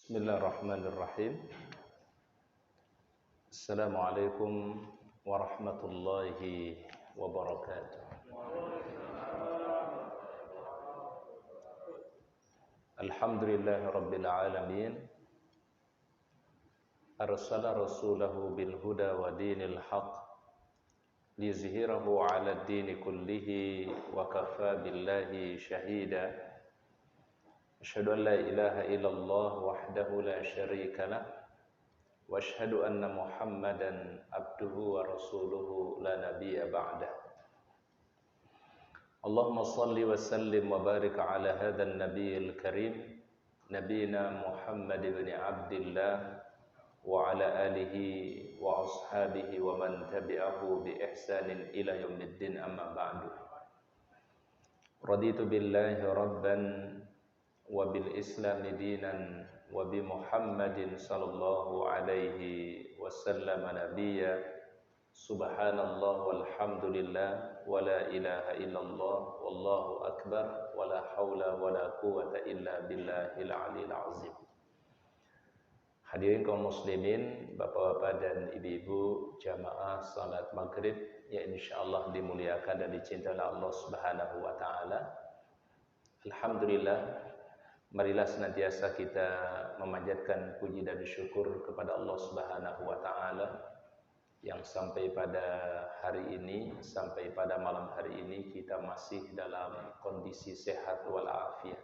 Bismillahirrahmanirrahim. Assalamualaikum warahmatullahi wabarakatuh. Alhamdulillahirabbil alamin. Arsala rasulahu bil huda wa dinil haqq liyuzhirahu 'ala ad-din kullihi wa kafa billahi shahida. Asyhadu an la ilaha illallah wahdahu la syarika lah wa asyhadu anna Muhammadan abduhu wa rasuluhu la nabiyya ba'dah. Allahumma shalli wa sallim wa barik ala hadzal nabiyil karim nabiyina Muhammad ibn Abdillah wa ala alihi wa ashabihi wa man tabi'ahu bi ihsanin ila yaumiddin, amma ba'du. Raditu billahi rabban wa bil islam dinan wa bi Muhammadin sallallahu alaihi wasallam nabiyya. Subhanallah walhamdulillah wa la ilaha illallah wallahu akbar wa la haula wa la quwata illa billahil aliyil azim. Hadirin kaum muslimin, bapak-bapak dan ibu-ibu jamaah salat maghrib yang insyaallah dimuliakan dan dicintai oleh Allah Subhanahu wa taala. Alhamdulillah, marilah senantiasa kita memanjatkan puji dan syukur kepada Allah Subhanahu wa taala yang sampai pada hari ini, sampai pada malam hari ini kita masih dalam kondisi sehat walafiat.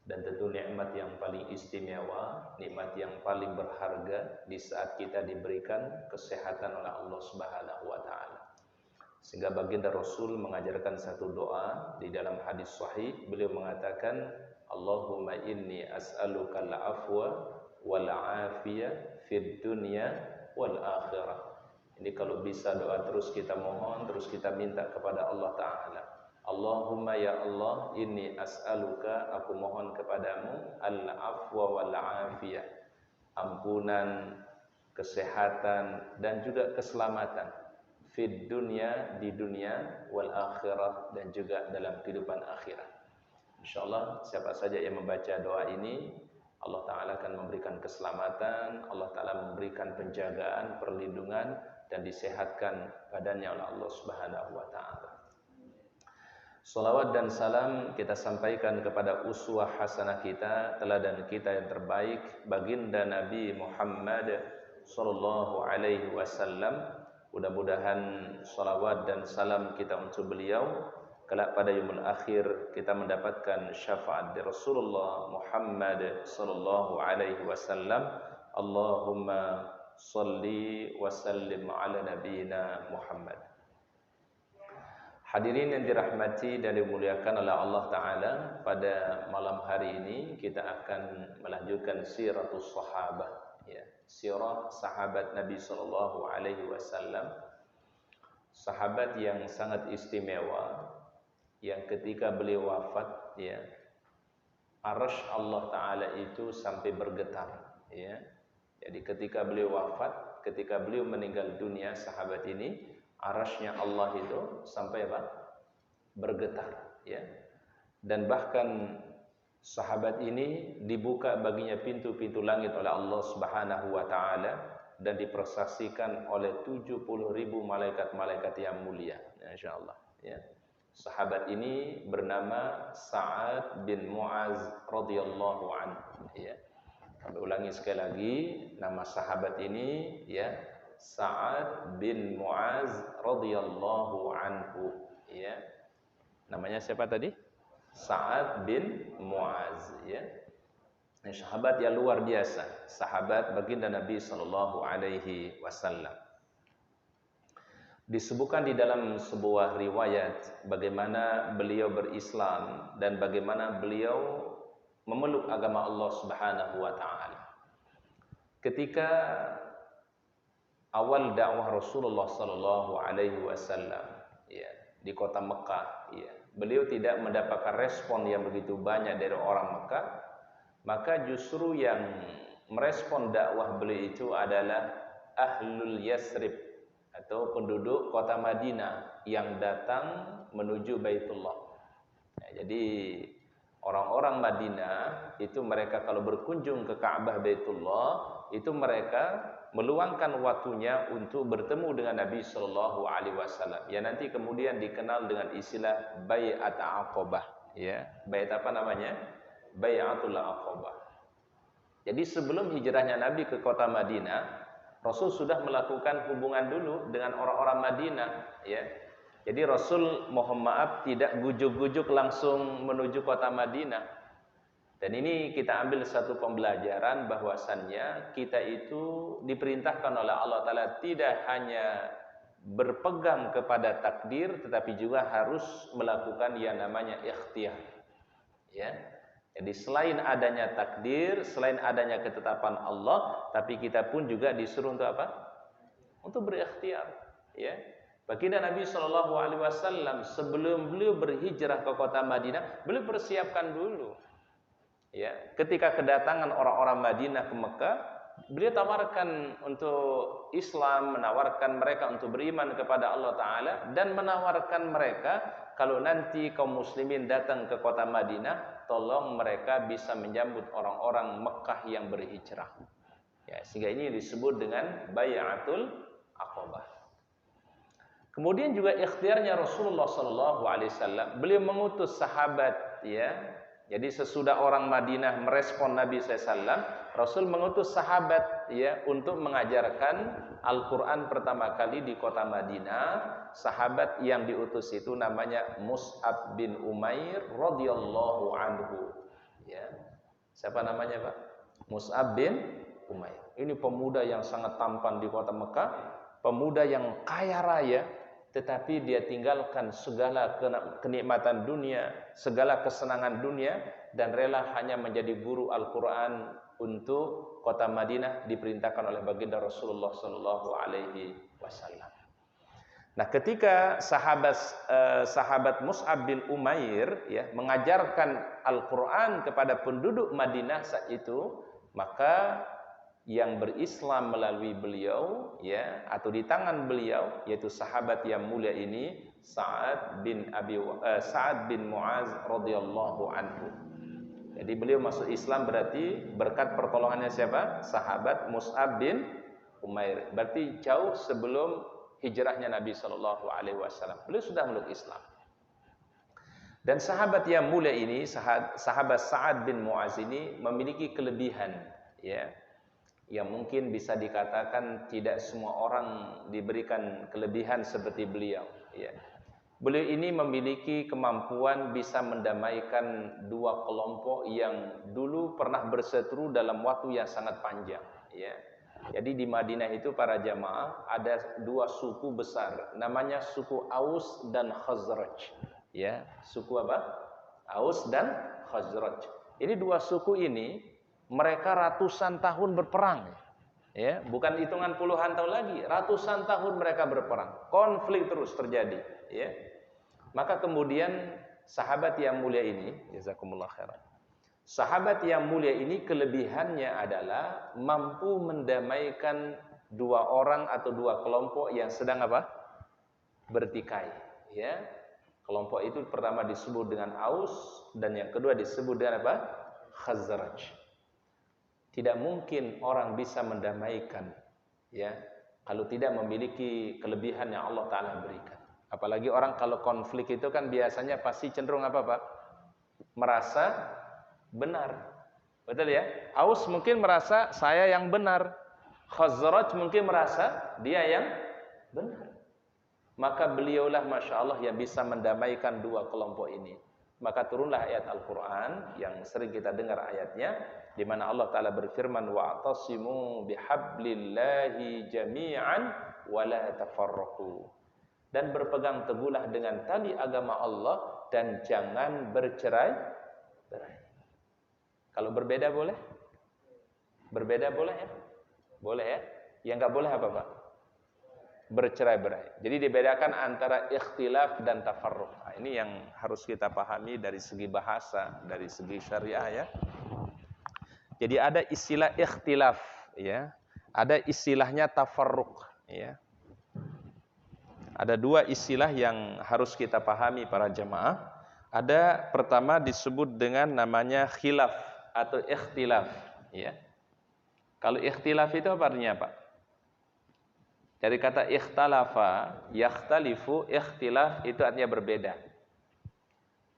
Dan tentu nikmat yang paling istimewa, nikmat yang paling berharga di saat kita diberikan kesehatan oleh Allah Subhanahu wa taala. Sehingga baginda Rasul mengajarkan satu doa di dalam hadis sahih. Beliau mengatakan, Allahumma inni as'aluka al-afwa wal afiyah fid dunya wal akhirah. Ini kalau bisa doa terus kita mohon, terus kita minta kepada Allah Ta'ala. Allahumma ya Allah, inni as'aluka, aku mohon kepadamu, al-afwa wal afiyah, ampunan, kesehatan dan juga keselamatan, fid dunya, di dunia, wal akhirah, dan juga dalam kehidupan akhirat. InsyaAllah siapa saja yang membaca doa ini, Allah Ta'ala akan memberikan keselamatan, Allah Ta'ala memberikan penjagaan, perlindungan, dan disehatkan badannya oleh Allah Subhanahu wa Ta'ala. Salawat dan salam kita sampaikan kepada uswah hasanah kita, teladan kita yang terbaik, baginda Nabi Muhammad sallallahu alaihi wasallam. Mudah-mudahan salawat dan salam kita untuk beliau, kelak pada yaumul akhir kita mendapatkan syafaat dari Rasulullah Muhammad sallallahu alaihi wasallam. Allahumma shalli wa sallim ala nabiyyina Muhammad. Hadirin yang dirahmati dan dimuliakan oleh Allah Ta'ala, pada malam hari ini kita akan melanjutkan siratus sahabah, ya, sirah sahabat Nabi Sallallahu Alaihi Wasallam, sahabat yang sangat istimewa, yang ketika beliau wafat, ya, arsy Allah Ta'ala itu sampai bergetar, ya. Jadi ketika beliau wafat, ketika beliau meninggal dunia, sahabat ini, arasy-Nya Allah itu sampai apa? Bergetar, ya. Dan bahkan sahabat ini dibuka baginya pintu-pintu langit oleh Allah Subhanahu wa taala dan dipersaksikan oleh 70.000 malaikat-malaikat yang mulia, insyaallah, ya. Sahabat ini bernama Sa'ad bin Mu'az radhiyallahu anhu, ya. Kami ulangi sekali lagi, nama sahabat ini, ya, Sa'ad bin Mu'az radhiyallahu anhu, ya. Namanya siapa tadi? Sa'ad bin Mu'az, ya. Ini sahabat yang luar biasa, sahabat baginda Nabi sallallahu alaihi wasallam. Disebutkan di dalam sebuah riwayat bagaimana beliau berislam dan bagaimana beliau memeluk agama Allah Subhanahu wa taala. Ketika awal dakwah Rasulullah sallallahu alaihi wasallam, ya, di kota Mekah, ya, beliau tidak mendapatkan respon yang begitu banyak dari orang Mekah, maka justru yang merespon dakwah beliau itu adalah Ahlul Yasrib atau penduduk kota Madinah yang datang menuju Baitullah. Nah, jadi Orang-orang Madinah itu mereka kalau berkunjung ke Ka'bah Baitullah itu mereka meluangkan waktunya untuk bertemu dengan Nabi Shallallahu Alaihi Wasallam. Ya nanti kemudian dikenal dengan istilah Bai'at Aqabah. Ya, bait apa namanya? Bai'atul Aqabah. Jadi sebelum hijrahnya Nabi ke kota Madinah, Rasul sudah melakukan hubungan dulu dengan orang-orang Madinah. Ya, jadi Rasul mohon maaf tidak gujuk-gujuk langsung menuju kota Madinah. Dan ini kita ambil satu pembelajaran bahwasannya kita itu diperintahkan oleh Allah Ta'ala tidak hanya berpegang kepada takdir, tetapi juga harus melakukan yang namanya ikhtiar. Ya. Jadi selain adanya takdir, selain adanya ketetapan Allah, tapi kita pun juga disuruh untuk apa? Untuk berikhtiar. Ya. Baginda Nabi Shallallahu Alaihi Wasallam sebelum beliau berhijrah ke kota Madinah, beliau persiapkan dulu. Ya, ketika kedatangan orang-orang Madinah ke Mekah, beliau tawarkan untuk Islam, menawarkan mereka untuk beriman kepada Allah Ta'ala, dan menawarkan mereka kalau nanti kaum muslimin datang ke kota Madinah, tolong mereka bisa menyambut orang-orang Mekah yang berhijrah. Ya, sehingga ini disebut dengan Bai'atul Aqabah. Kemudian juga ikhtiarnya Rasulullah SAW, beliau mengutus sahabat, ya. Jadi sesudah orang Madinah merespon Nabi SAW, Rasul mengutus sahabat, ya, untuk mengajarkan Al-Quran pertama kali di kota Madinah. Sahabat yang diutus itu namanya Mus'ab bin Umair radhiyallahu anhu. Ya. Siapa namanya, Pak? Mus'ab bin Umair. Ini pemuda yang sangat tampan di kota Mekah, pemuda yang kaya raya, tetapi dia tinggalkan segala kenikmatan dunia, segala kesenangan dunia, dan rela hanya menjadi guru Al-Quran untuk kota Madinah diperintahkan oleh baginda Rasulullah Sallallahu Alaihi Wasallam. Nah, ketika sahabat Mus'ab bin Umair, ya, mengajarkan Al-Quran kepada penduduk Madinah saat itu, maka yang berislam melalui beliau, ya, atau di tangan beliau, yaitu sahabat yang mulia ini Sa'ad bin Mu'az radhiyallahu anhu. Jadi beliau masuk Islam berarti berkat pertolongannya siapa? Sahabat Mus'ab bin Umair. Berarti jauh sebelum hijrahnya Nabi Shallallahu Alaihi Wasallam, beliau sudah meluk Islam. Dan sahabat yang mulia ini, sahabat Sa'ad bin Mu'az ini memiliki kelebihan, ya, yang mungkin bisa dikatakan tidak semua orang diberikan kelebihan seperti beliau. Ya. Beliau ini memiliki kemampuan bisa mendamaikan dua kelompok yang dulu pernah berseteru dalam waktu yang sangat panjang. Ya. Jadi di Madinah itu para jamaah ada dua suku besar, namanya suku Aus dan Khazraj. Ya, suku apa? Aus dan Khazraj. Ini dua suku ini mereka ratusan tahun berperang, ya, bukan hitungan puluhan tahun lagi, ratusan tahun mereka berperang, konflik terus terjadi, ya. Maka kemudian sahabat yang mulia ini, jazakumullah khairan, sahabat yang mulia ini kelebihannya adalah mampu mendamaikan dua orang atau dua kelompok yang sedang apa? Bertikai, ya. Kelompok itu pertama disebut dengan Aus dan yang kedua disebut dengan apa? Khazraj. Tidak mungkin orang bisa mendamaikan, ya, kalau tidak memiliki kelebihan yang Allah Ta'ala berikan. Apalagi orang kalau konflik itu kan biasanya pasti cenderung apa, Pak? Merasa benar. Betul ya? Aus mungkin merasa saya yang benar. Khazraj mungkin merasa dia yang benar. Maka beliaulah Masya Allah yang bisa mendamaikan dua kelompok ini. Maka turunlah ayat Al-Quran yang sering kita dengar ayatnya, di mana Allah Ta'ala berfirman, wa'tasimu bihablillahi jami'an wa la tafarraqu. Dan berpegang teguhlah dengan tali agama Allah dan jangan bercerai-berai. Kalau berbeda boleh? Berbeda boleh ya? Boleh ya? Yang enggak boleh apa, Pak? Bercerai-berai. Jadi dibedakan antara ikhtilaf dan tafarruq. Nah, ini yang harus kita pahami dari segi bahasa, dari segi syariah, ya. Jadi ada istilah ikhtilaf, ya. Ada istilahnya tafarruq, ya. Ada dua istilah yang harus kita pahami para jemaah. Ada pertama disebut dengan namanya khilaf atau ikhtilaf, ya. Kalau ikhtilaf itu apa artinya, Pak? Dari kata ikhtalafa, yakhtalifu, ikhtilaf itu artinya berbeda.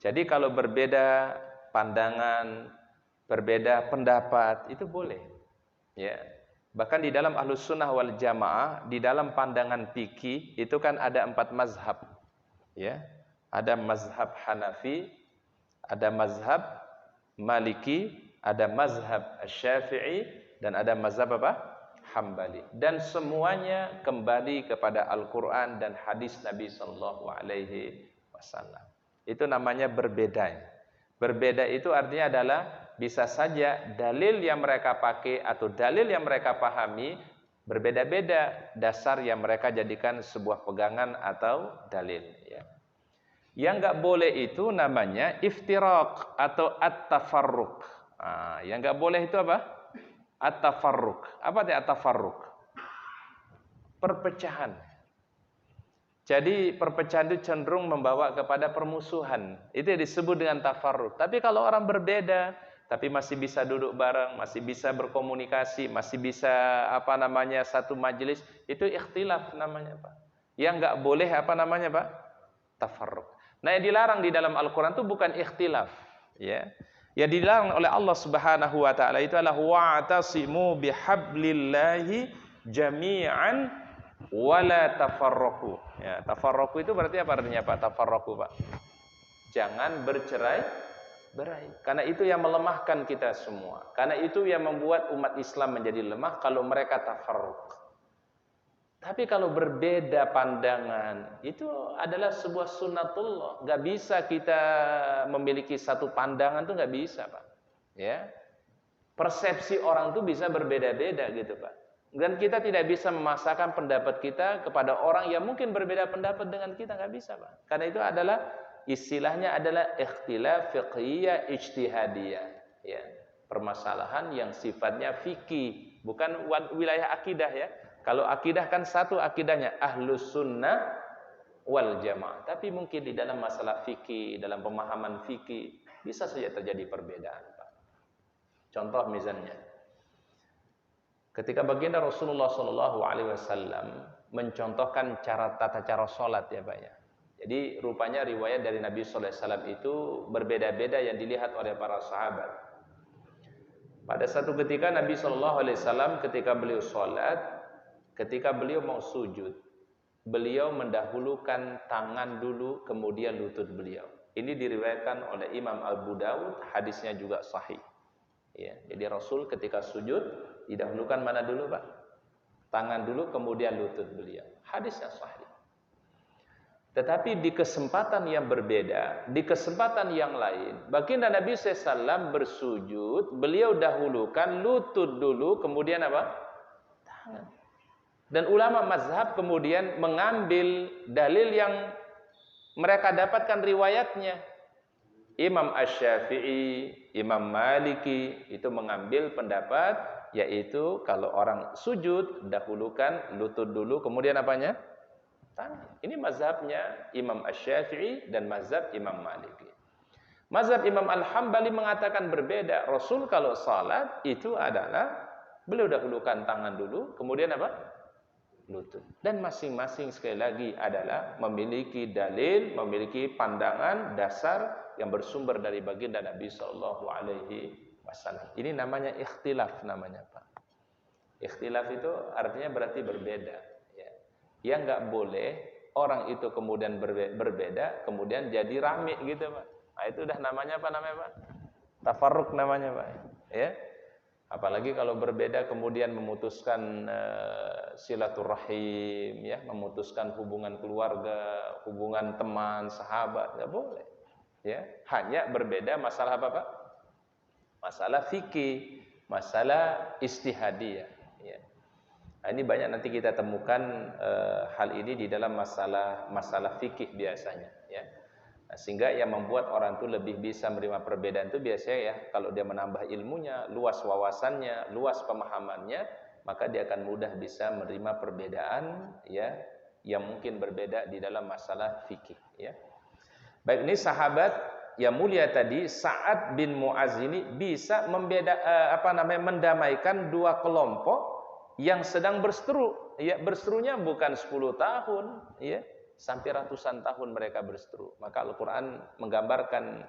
Jadi kalau berbeda pandangan, berbeda pendapat itu boleh, ya. Bahkan di dalam Ahlus Sunnah wal Jamaah, di dalam pandangan fikih itu kan ada 4 mazhab, ya. Ada mazhab Hanafi, ada mazhab Maliki, ada mazhab Syafi'i, dan ada mazhab apa? Hambali. Dan semuanya kembali kepada Al-Quran dan hadis Nabi Sallallahu Alaihi Wasallam. Itu namanya berbeda. Berbeda itu artinya adalah bisa saja dalil yang mereka pakai atau dalil yang mereka pahami berbeda-beda dasar yang mereka jadikan sebuah pegangan atau dalil, ya. Yang nggak boleh itu namanya iftiraq atau at-tafarruq. Yang nggak boleh itu apa? At-tafarruq. Apa itu at-tafarruq? Perpecahan. Jadi perpecahan itu cenderung membawa kepada permusuhan. Itu yang disebut dengan tafarruq. Tapi kalau orang berbeda, tapi masih bisa duduk bareng, masih bisa berkomunikasi, masih bisa satu majelis, itu ikhtilaf namanya, Pak. Yang nggak boleh Pak? Tafarruq. Nah, yang dilarang di dalam Al-Quran itu bukan ikhtilaf, ya. Yang dilarang oleh Allah Subhanahu wa taala itu adalah wa'tasimu bihablillahi jami'an wala tafarraqu. Ya, tafarraqu itu berarti apa artinya, Pak? Tafarraqu, Pak. Jangan bercerai-berai. Karena itu yang melemahkan kita semua. Karena itu yang membuat umat Islam menjadi lemah kalau mereka tafarruq. Tapi kalau berbeda pandangan, itu adalah sebuah sunnatullah. Nggak bisa kita memiliki satu pandangan, itu nggak bisa, Pak. Ya, persepsi orang itu bisa berbeda-beda gitu, Pak. Dan kita tidak bisa memaksakan pendapat kita kepada orang yang mungkin berbeda pendapat dengan kita, nggak bisa, Pak. Karena itu adalah istilahnya adalah ikhtilaf fiqhiyah ijtihadiyah, ya. Permasalahan yang sifatnya fikih, bukan wilayah akidah, ya. Kalau akidah kan satu akidahnya Ahlus Sunnah wal Jamaah. Tapi mungkin di dalam masalah fikih, dalam pemahaman fikih bisa saja terjadi perbedaan, Pak. Contoh misalnya, ketika baginda Rasulullah Shallallahu Alaihi Wasallam mencontohkan tata cara sholat, ya, Pak, ya. Jadi rupanya riwayat dari Nabi Sallallahu Alaihi Wasallam itu berbeda-beda yang dilihat oleh para sahabat. Pada satu ketika Nabi Sallallahu Alaihi Wasallam ketika beliau sholat, ketika beliau mau sujud, beliau mendahulukan tangan dulu, kemudian lutut beliau. Ini diriwayatkan oleh Imam Abu Dawud, hadisnya juga sahih. Ya, jadi Rasul ketika sujud didahulukan mana dulu, Pak? Tangan dulu, kemudian lutut beliau. Hadisnya sahih. Tetapi di kesempatan yang berbeda, di kesempatan yang lain, baginda Nabi SAW bersujud, beliau dahulukan lutut dulu, kemudian apa? Tangan. Dan ulama mazhab kemudian mengambil dalil yang mereka dapatkan riwayatnya. Imam Asy-Syafi'i, Imam Maliki itu mengambil pendapat yaitu kalau orang sujud dahulukan lutut dulu, kemudian apanya? Tangan. Ini mazhabnya Imam Asy-Syafi'i dan mazhab Imam Maliki. Mazhab Imam Al-Hambali mengatakan berbeda. Rasul kalau salat itu adalah beliau dahulukan tangan dulu, kemudian apa? Lutut. Dan masing-masing sekali lagi adalah memiliki dalil, memiliki pandangan dasar yang bersumber dari baginda Nabi Sallallahu Alaihi Wasallam. Ini namanya ikhtilaf namanya, Pak. Ikhtilaf itu artinya berarti berbeda. Ya. Yang nggak boleh orang itu kemudian berbeda, kemudian jadi rame gitu, Pak. Nah, itu udah namanya apa namanya, Pak? Tafarruq namanya, Pak. Ya. Apalagi kalau berbeda kemudian memutuskan silaturahim, ya, memutuskan hubungan keluarga, hubungan teman, sahabat, nggak boleh. Ya, hanya berbeda masalah apa, Pak? Masalah fikih, masalah istihadiyah. Ya. Nah, ini banyak nanti kita temukan hal ini di dalam masalah fikih biasanya. Ya. Nah, sehingga yang membuat orang itu lebih bisa menerima perbedaan itu biasanya ya kalau dia menambah ilmunya, luas wawasannya, luas pemahamannya, maka dia akan mudah bisa menerima perbedaan ya yang mungkin berbeda di dalam masalah fikih ya. Baik, ini sahabat yang mulia tadi, Sa'ad bin Mu'az ini bisa mendamaikan dua kelompok yang sedang berseteru. Ya, berseterunya bukan 10 tahun, ya, sampai ratusan tahun mereka berseteru. Maka Al-Qur'an menggambarkan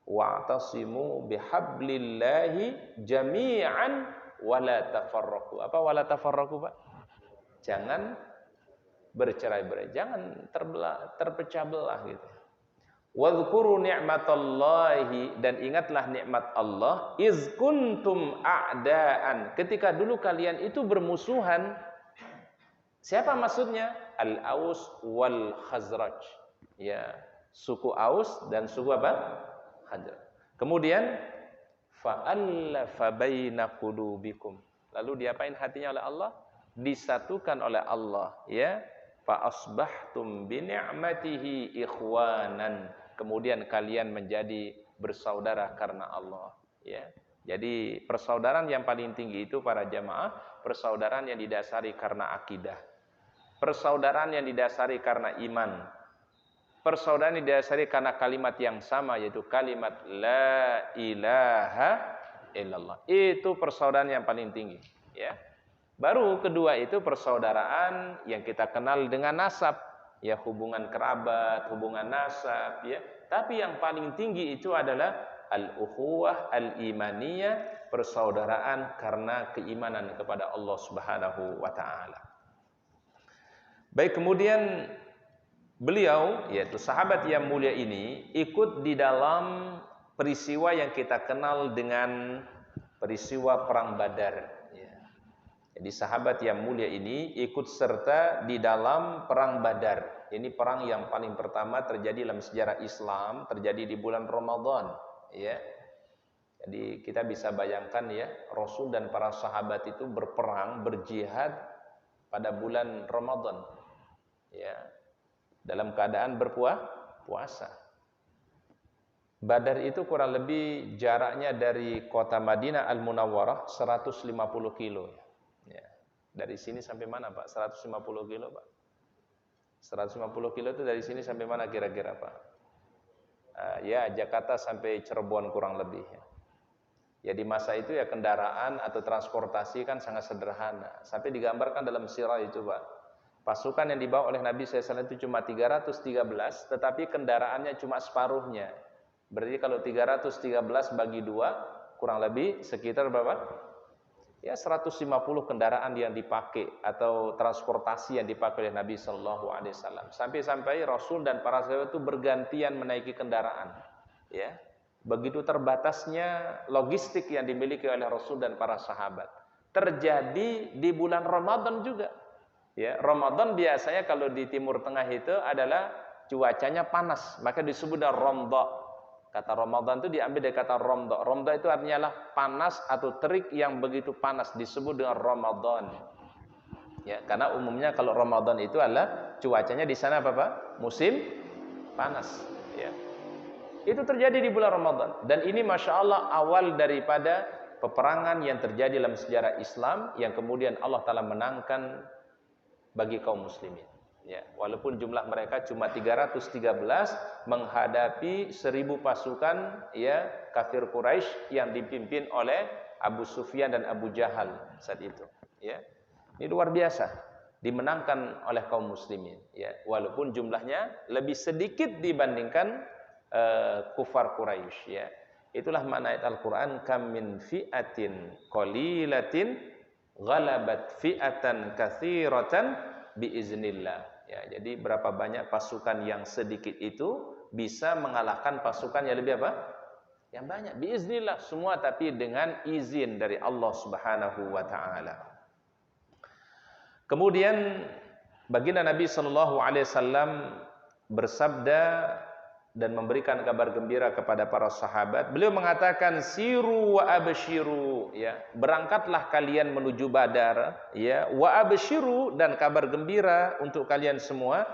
wa'tasimu bihablillahi jami'an wala tafarraqu. Apa wala tafarraqu, Pak? Jangan bercerai-berai, jangan terpecah belah gitu. Wadhkuru ni'matallahi, dan ingatlah nikmat Allah, iz kuntum a'daan, ketika dulu kalian itu bermusuhan. Siapa maksudnya? Al-Aus wal Khazraj. Ya, suku Aus dan suku apa? Khazraj. Kemudian fa'allafa baina qulubikum. Lalu diapain hatinya oleh Allah? Disatukan oleh Allah, ya. Fa asbahtum bi ni'matihi ikhwanan. Kemudian kalian menjadi bersaudara karena Allah, ya. Jadi persaudaraan yang paling tinggi itu para jamaah, persaudaraan yang didasari karena akidah. Persaudaraan yang didasari karena iman. Persaudaraan yang didasari karena kalimat yang sama, yaitu kalimat la ilaha illallah. Itu persaudaraan yang paling tinggi, ya. Baru kedua itu persaudaraan yang kita kenal dengan nasab, ya, hubungan kerabat, hubungan nasab, ya. Tapi yang paling tinggi itu adalah al-ukhuwah al-imaniyah, persaudaraan karena keimanan kepada Allah Subhanahu wa taala. Baik, kemudian beliau, yaitu sahabat yang mulia ini, ikut di dalam peristiwa yang kita kenal dengan peristiwa perang Badar. Jadi sahabat yang mulia ini ikut serta di dalam perang Badar. Ini perang yang paling pertama terjadi dalam sejarah Islam, terjadi di bulan Ramadan, ya. Jadi kita bisa bayangkan, ya, Rasul dan para sahabat itu berperang, berjihad pada bulan Ramadan, ya, dalam keadaan berpuasa. Badar itu kurang lebih jaraknya dari kota Madinah Al-Munawwarah 150 kilo. Dari sini sampai mana, Pak? 150 kilo, Pak. 150 kilo itu dari sini sampai mana kira-kira, Pak? Ya, Jakarta sampai Cirebon kurang lebih. Ya, di masa itu ya kendaraan atau transportasi kan sangat sederhana. Sampai digambarkan dalam sirah itu, Pak. Pasukan yang dibawa oleh Nabi SAW itu cuma 313, tetapi kendaraannya cuma separuhnya. Berarti kalau 313 bagi 2, kurang lebih sekitar berapa? Ya, 150 kendaraan yang dipakai atau transportasi yang dipakai oleh Nabi Sallallahu Alaihi Wasallam. Sampai-sampai Rasul dan para sahabat itu bergantian menaiki kendaraan. Ya, begitu terbatasnya logistik yang dimiliki oleh Rasul dan para sahabat. Terjadi di bulan Ramadan juga. Ya, Ramadan biasanya kalau di Timur Tengah itu adalah cuacanya panas, maka disebut Ramdha. Kata Ramadan itu diambil dari kata Ramdha. Ramdha itu artinya adalah panas atau terik yang begitu panas, disebut dengan Ramadan. Ya, karena umumnya kalau Ramadan itu adalah cuacanya di sana apa, Pak? Musim panas, ya. Itu terjadi di bulan Ramadan, dan ini Masya Allah awal daripada peperangan yang terjadi dalam sejarah Islam yang kemudian Allah Ta'ala menangkan bagi kaum muslimin. Ya, walaupun jumlah mereka cuma 313 menghadapi 1000 pasukan, ya, kafir Quraisy yang dipimpin oleh Abu Sufyan dan Abu Jahal saat itu, ya. Ini luar biasa dimenangkan oleh kaum muslimin, ya, walaupun jumlahnya lebih sedikit dibandingkan kufar Quraisy, ya. Itulah makna ayat Al-Qur'an, kam min fi'atin qalilatin ghalabat fi'atan katsiratan biiznillah. Ya, jadi berapa banyak pasukan yang sedikit itu bisa mengalahkan pasukan yang lebih apa? Yang banyak. Biiznillah, semua tapi dengan izin dari Allah Subhanahu wa taala. Kemudian baginda Nabi sallallahu alaihi wasallam bersabda dan memberikan kabar gembira kepada para sahabat. Beliau mengatakan siru wa abshiru, ya, berangkatlah kalian menuju Badar, ya, wa abshiru, dan kabar gembira untuk kalian semua,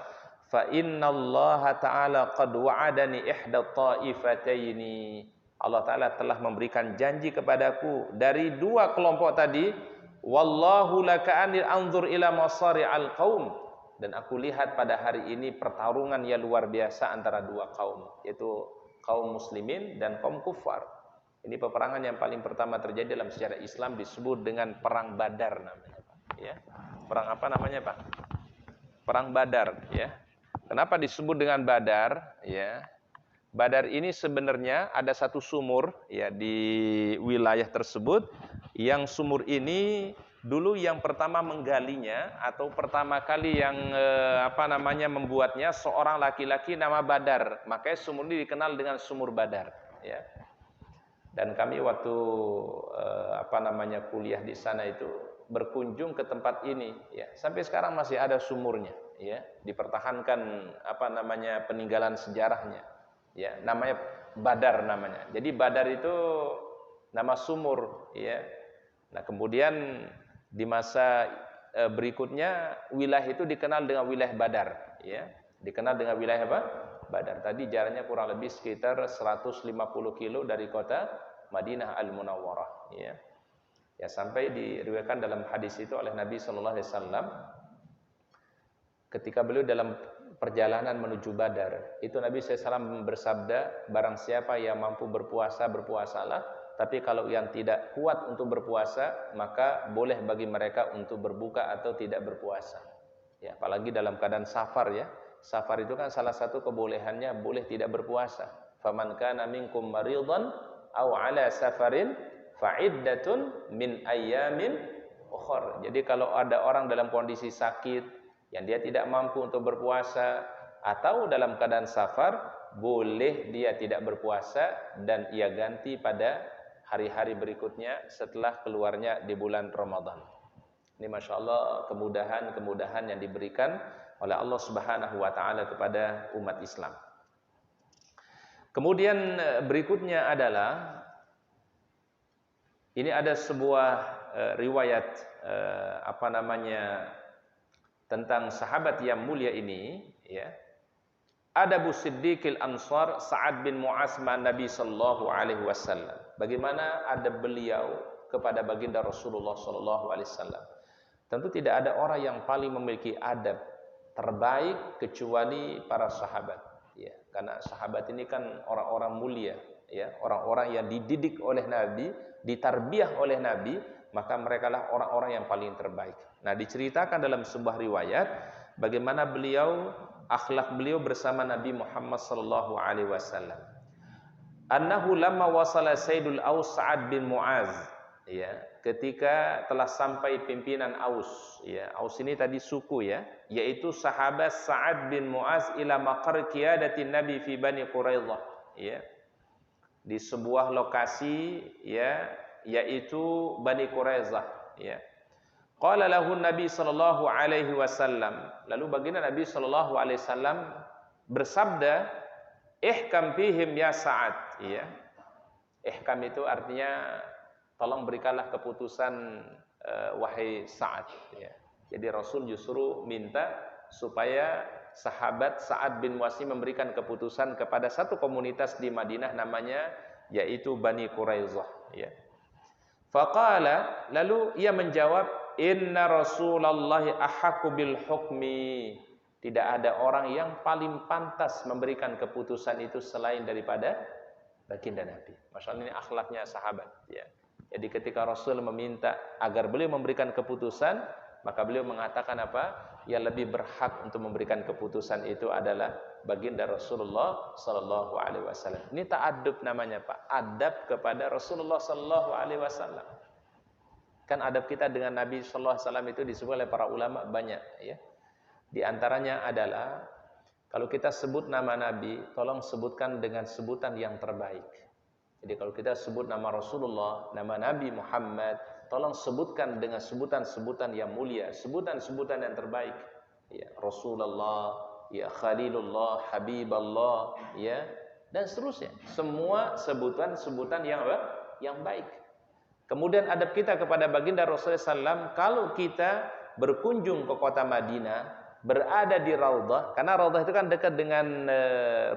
fa innallaha ta'ala qad wa'adani ihda ta'ifataini. Allah Ta'ala telah memberikan janji kepadaku dari dua kelompok tadi, wallahu laka'anil anzur ila masari'al qaum, dan aku lihat pada hari ini pertarungan yang luar biasa antara dua kaum, yaitu kaum muslimin dan kaum kufar. Ini peperangan yang paling pertama terjadi dalam sejarah Islam, disebut dengan perang Badar namanya, Pak. Ya. Perang apa namanya, Pak? Perang Badar, ya. Kenapa disebut dengan Badar? Ya. Badar ini sebenarnya ada satu sumur ya di wilayah tersebut, yang sumur ini dulu yang pertama menggalinya atau pertama kali yang membuatnya seorang laki-laki nama Badar. Makanya sumur ini dikenal dengan sumur Badar, ya. Dan kami waktu kuliah di sana itu berkunjung ke tempat ini, ya. Sampai sekarang masih ada sumurnya, ya. Dipertahankan peninggalan sejarahnya, ya. Namanya Badar namanya. Jadi Badar itu nama sumur, ya. Nah, kemudian di masa berikutnya wilayah itu dikenal dengan wilayah Badar, ya. Dikenal dengan wilayah apa? Badar. Tadi jaraknya kurang lebih sekitar 150 kilo dari kota Madinah Al-Munawwarah, ya. Ya, sampai diriwayatkan dalam hadis itu oleh Nabi sallallahu alaihi wasallam ketika beliau dalam perjalanan menuju Badar, itu Nabi SAW bersabda, barang siapa yang mampu berpuasa, berpuasalah, tapi kalau yang tidak kuat untuk berpuasa, maka boleh bagi mereka untuk berbuka atau tidak berpuasa. Ya, apalagi dalam keadaan safar, ya. Safar itu kan salah satu kebolehannya boleh tidak berpuasa. Faman kana minkum maridhan aw ala safarin fa'iddatun min ayyamin ukhra. Jadi kalau ada orang dalam kondisi sakit yang dia tidak mampu untuk berpuasa atau dalam keadaan safar, boleh dia tidak berpuasa dan ia ganti pada hari-hari berikutnya setelah keluarnya di bulan Ramadan. Ini Masya Allah kemudahan-kemudahan yang diberikan oleh Allah Subhanahu wa Ta'ala kepada umat Islam. Kemudian berikutnya adalah ini ada sebuah riwayat tentang sahabat yang mulia ini, ya. Adabu Siddiqil Ansar Sa'ad bin Mu'az ma'an Nabi sallallahu alaihi wasallam. Bagaimana adab beliau kepada baginda Rasulullah sallallahu alaihi wasallam. Tentu tidak ada orang yang paling memiliki adab terbaik kecuali para sahabat, ya. Karena sahabat ini kan orang-orang mulia, ya, orang-orang yang dididik oleh Nabi, ditarbiyah oleh Nabi, maka mereka lah orang-orang yang paling terbaik. Nah, diceritakan dalam sebuah riwayat bagaimana akhlak beliau bersama Nabi Muhammad sallallahu alaihi wasallam. Annahu lamma wasala Sayyidul Aus Sa'ad bin Mu'az, ya, ketika telah sampai pimpinan Aus, ya. Aus ini tadi suku, ya, yaitu sahabat Sa'ad bin Mu'az ila maqar qiyadatin Nabi fi Bani Quraidah, ya. Di sebuah lokasi, ya, yaitu Bani Quraidah, ya. Qala lahu Nabi sallallahu alaihi wasallam, lalu baginda Nabi sallallahu alaihi wasallam bersabda, ihkam fihim ya Sa'ad, ya. Ihkam itu artinya tolong berikanlah keputusan wahai Sa'ad, ya. Jadi Rasul justru minta supaya sahabat Sa'ad bin Mu'az memberikan keputusan kepada satu komunitas di Madinah namanya yaitu Bani Quraidah, ya. Faqala, lalu ia menjawab, inna Rasulullahi ahaqqu bil hukmi. Tidak ada orang yang paling pantas memberikan keputusan itu selain daripada baginda Nabi. Masya Allah, ini akhlaknya sahabat, ya. Jadi ketika Rasul meminta agar beliau memberikan keputusan, maka beliau mengatakan apa? Yang lebih berhak untuk memberikan keputusan itu adalah baginda Rasulullah sallallahu alaihi wasallam. Ini ta'adub namanya, Pak. Adab kepada Rasulullah sallallahu alaihi wasallam. Kan adab kita dengan Nabi sallallahu alaihi wasallam itu disebut oleh para ulama banyak, ya. Di antaranya adalah kalau kita sebut nama Nabi, tolong sebutkan dengan sebutan yang terbaik. Jadi kalau kita sebut nama Rasulullah, nama Nabi Muhammad, tolong sebutkan dengan sebutan-sebutan yang mulia, sebutan-sebutan yang terbaik. Ya, Rasulullah, ya Khalilullah, Habiballah, ya, dan seterusnya. Semua sebutan-sebutan yang baik. Kemudian adab kita kepada baginda Rasulullah SAW, kalau kita berkunjung ke kota Madinah, berada di Raudhah, karena Raudhah itu kan dekat dengan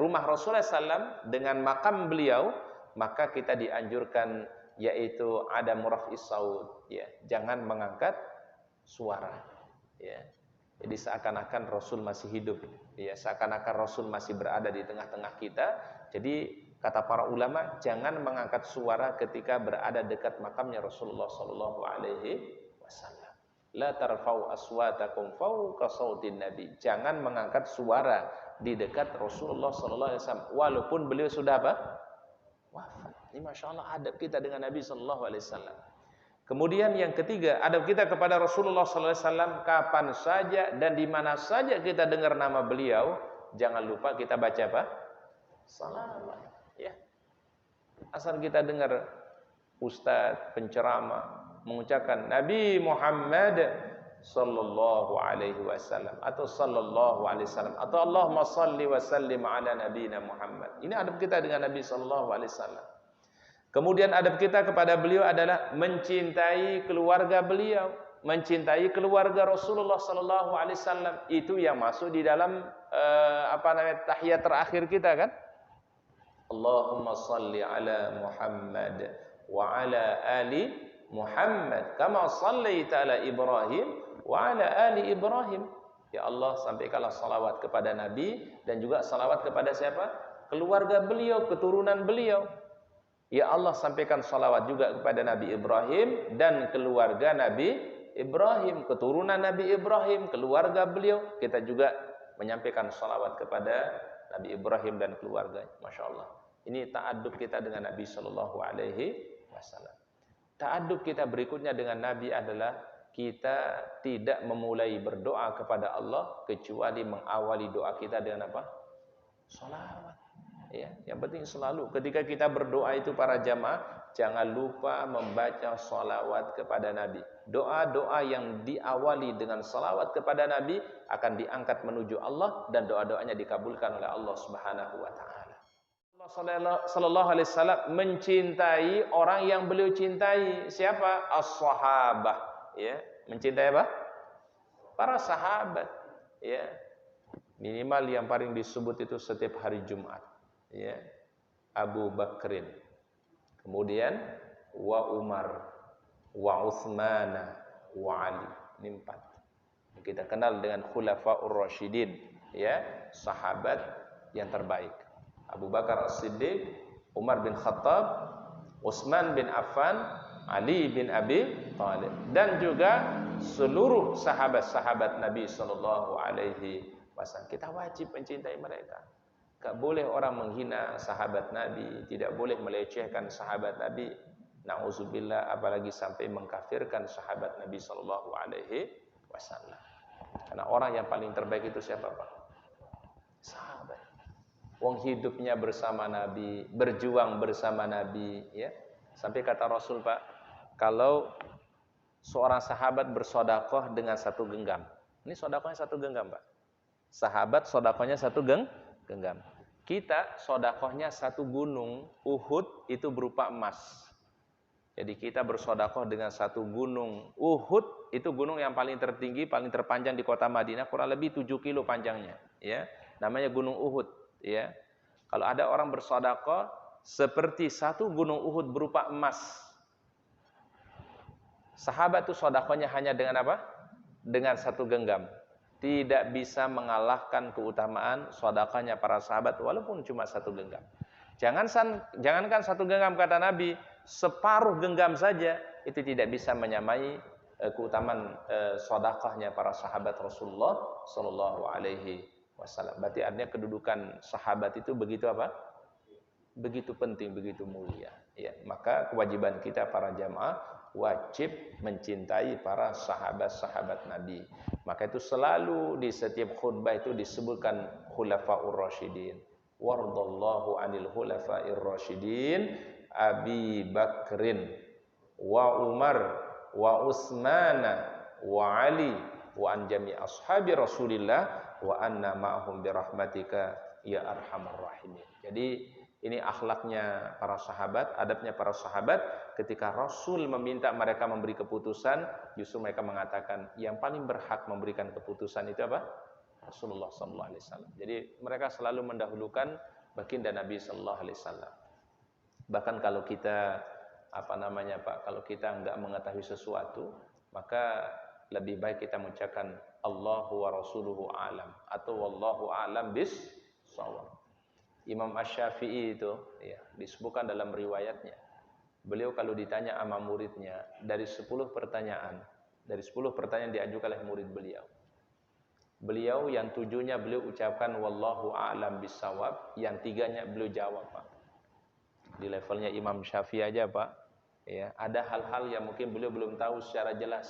rumah Rasulullah SAW, dengan makam beliau, maka kita dianjurkan yaitu ada murafis saud, ya, jangan mengangkat suara, ya. Jadi seakan-akan Rasul masih hidup, ya, seakan-akan Rasul masih berada di tengah-tengah kita. Jadi Kata para ulama, jangan mengangkat suara ketika berada dekat makamnya Rasulullah sallallahu alaihi wasallam. La tarfa'u aswatakum fawqa sautin nabi. Jangan mengangkat suara di dekat Rasulullah sallallahu alaihi wasallam walaupun beliau sudah apa? Wafat. Ini Masya Allah adab kita dengan Nabi sallallahu alaihi wasallam. Kemudian yang ketiga, adab kita kepada Rasulullah sallallahu alaihi wasallam kapan saja dan di mana saja kita dengar nama beliau, jangan lupa kita baca apa? Salawat. Ya. Asal kita dengar ustaz penceramah mengucapkan Nabi Muhammad sallallahu alaihi wasallam atau sallallahu alaihi wasallam atau Allahumma salli wa sallim ala nabiyina Muhammad. Ini adab kita dengan Nabi sallallahu alaihi wasallam. Kemudian adab kita kepada beliau adalah mencintai keluarga beliau, mencintai keluarga Rasulullah sallallahu alaihi wasallam. Itu yang masuk di dalam tahiyat terakhir kita kan? Allahumma salli ala Muhammad wa ala ali Muhammad kama sallaita ala Ibrahim wa ala ali Ibrahim. Ya Allah, sampaikanlah salawat kepada Nabi dan juga salawat kepada siapa? Keluarga beliau, keturunan beliau. Ya Allah, sampaikan salawat juga kepada Nabi Ibrahim dan keluarga Nabi Ibrahim, keturunan Nabi Ibrahim, keluarga beliau. Kita juga menyampaikan salawat kepada Nabi Ibrahim dan keluarganya. Masya Allah. Ini ta'adub kita dengan Nabi Sallallahu Alaihi Wasallam. Ta'adub kita berikutnya dengan Nabi adalah kita tidak memulai berdoa kepada Allah kecuali mengawali doa kita dengan apa? Salawat. Ya, yang penting selalu ketika kita berdoa itu para jamaah jangan lupa membaca salawat kepada Nabi. Doa-doa yang diawali dengan salawat kepada Nabi akan diangkat menuju Allah dan doa-doanya dikabulkan oleh Allah Subhanahu wa taala. Allah sallallahu alaihi wasallam mencintai orang yang beliau cintai. Siapa? As-sahabah, ya. Mencintai apa? Para sahabat, ya. Minimal yang paling disebut itu setiap hari Jumat, ya. Abu Bakrin. Kemudian wa Umar, wa Utsman, wa Ali. Ini 4. Kita kenal dengan Khulafaur Rasyidin, ya, sahabat yang terbaik. Abu Bakar As-Siddiq, Umar bin Khattab, Utsman bin Affan, Ali bin Abi Thalib dan juga seluruh sahabat-sahabat Nabi sallallahu alaihi wasallam. Kita wajib mencintai mereka. Enggak boleh orang menghina sahabat Nabi, tidak boleh melecehkan sahabat Nabi. Nauzubillah, apalagi sampai mengkafirkan sahabat Nabi sallallahu alaihi wasallam. Karena orang yang paling terbaik itu siapa, Pak? Sahabat. Wong hidupnya bersama Nabi, berjuang bersama Nabi, ya. Sampai kata Rasul, Pak, kalau seorang sahabat bersedekah dengan 1 genggam. Ini sedekahnya 1 genggam, Pak. Sahabat sedekahnya 1 genggam. Kita sedekahnya 1 gunung Uhud itu berupa emas. Jadi kita bersedekah dengan 1 gunung Uhud, itu gunung yang paling tertinggi, paling terpanjang di kota Madinah, kurang lebih 7 kilo panjangnya, ya. Namanya Gunung Uhud, ya. Kalau ada orang bersedekah seperti 1 gunung Uhud berupa emas. Sahabat itu sedekahnya hanya dengan apa? Dengan 1 genggam. Tidak bisa mengalahkan keutamaan sedekahnya para sahabat walaupun cuma 1 genggam. Jangankan 1 genggam kata Nabi, separuh genggam saja itu tidak bisa menyamai keutamaan sedekahnya para sahabat Rasulullah sallallahu alaihi wasallam. Berarti artinya kedudukan sahabat itu begitu apa? Begitu penting, begitu mulia. Ya, maka kewajiban kita para jamaah wajib mencintai para sahabat-sahabat Nabi. Maka itu selalu di setiap khutbah itu disebutkan Khulafaur Rasyidin. Wardallahu anil khulafair rasyidin Abi Bakrin wa Umar wa Utsman wa Ali wa an jami ashabi Rasulillah wa anna ma'hum birahmatika ya arhamar rahimin. Jadi ini akhlaknya para sahabat, adabnya para sahabat. Ketika Rasul meminta mereka memberi keputusan, justru mereka mengatakan yang paling berhak memberikan keputusan itu apa? Rasulullah sallallahu alaihi wasallam. Jadi mereka selalu mendahulukan baginda Nabi sallallahu alaihi wasallam. Bahkan kalau kita Pak, kalau kita enggak mengetahui sesuatu, maka lebih baik kita mengucapkan Allahu wa rasuluhu a'lam atau wallahu a'lam bis shawab. Imam Asy-Syafi'i itu ya, disebutkan dalam riwayatnya. Beliau kalau ditanya sama muridnya, dari 10 pertanyaan diajukan oleh murid beliau. Beliau yang 7-nya beliau ucapkan wallahu a'lam bissawab, yang 3-nya beliau jawab, Pak. Di levelnya Imam Syafi'i aja, Pak. Ya, ada hal-hal yang mungkin beliau belum tahu secara jelas.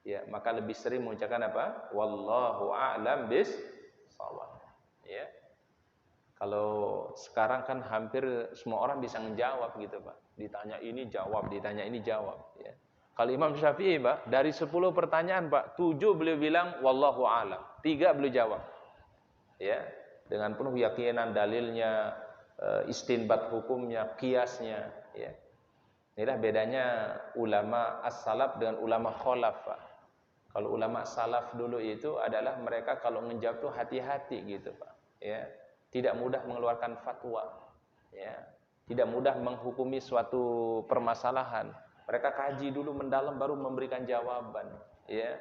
Ya, maka lebih sering mengucapkan apa? Wallahu a'lam bissawab. Ya. Kalau sekarang kan hampir semua orang bisa menjawab gitu, Pak. Ditanya ini jawab, ditanya ini jawab, ya. Kalau Imam Syafi'i, Pak, dari 10 pertanyaan, Pak, 7 beliau bilang wallahu a'lam, 3 beliau jawab. Ya, dengan penuh keyakinan dalilnya, istinbat hukumnya, kiasnya, ya. Inilah bedanya ulama as-salaf dengan ulama khalaf, Pak. Kalau ulama salaf dulu itu adalah mereka kalau menjawab tuh hati-hati gitu, Pak. Ya. Tidak mudah mengeluarkan fatwa, ya. Tidak mudah menghukumi suatu permasalahan. Mereka kaji dulu mendalam baru memberikan jawaban, ya.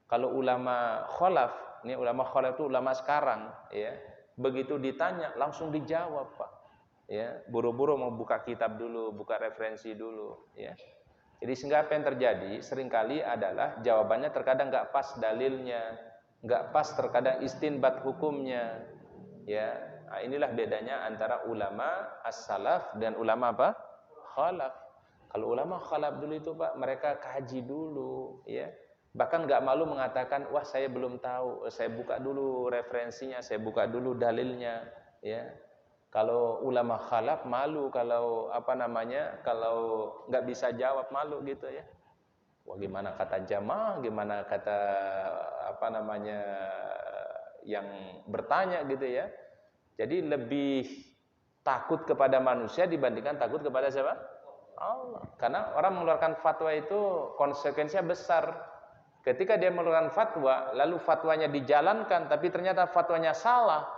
Kalau ulama khalaf, ini ulama khalaf itu ulama sekarang, ya. Begitu ditanya langsung dijawab, Pak. Ya, buru-buru mau buka kitab dulu, buka referensi dulu, ya. Jadi sehingga apa yang terjadi seringkali adalah jawabannya terkadang nggak pas dalilnya, nggak pas terkadang istinbat hukumnya, ya. Nah, inilah bedanya antara ulama as-salaf dan ulama apa? Khalaf. Kalau ulama khalaf dulu itu, Pak, mereka kaji dulu, ya. Bahkan nggak malu mengatakan, wah saya belum tahu, saya buka dulu referensinya, saya buka dulu dalilnya, ya. Kalau ulama khalaf malu kalau kalau nggak bisa jawab, malu gitu, ya. Wah, gimana kata jamaah, gimana kata yang bertanya gitu, ya. Jadi lebih takut kepada manusia dibandingkan takut kepada siapa? Allah. Karena orang mengeluarkan fatwa itu konsekuensinya besar. Ketika dia mengeluarkan fatwa, lalu fatwanya dijalankan, tapi ternyata fatwanya salah,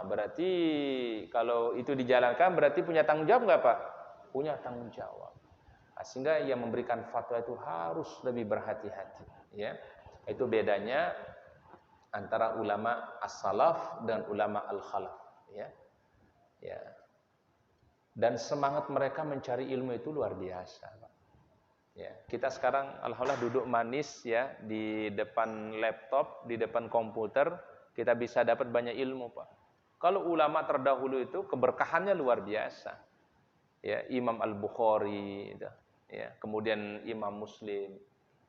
berarti kalau itu dijalankan, berarti punya tanggung jawab nggak, Pak? Punya tanggung jawab. Sehingga yang memberikan fatwa itu harus lebih berhati-hati. Ya, itu bedanya antara ulama as-salaf dan ulama al-khalaf. Ya, ya. Dan semangat mereka mencari ilmu itu luar biasa, Pak. Ya, kita sekarang alhamdulillah duduk manis, ya, di depan laptop, di depan komputer, kita bisa dapat banyak ilmu, Pak. Kalau ulama terdahulu itu keberkahannya luar biasa. Ya, Imam Al-Bukhari, ya, kemudian Imam Muslim.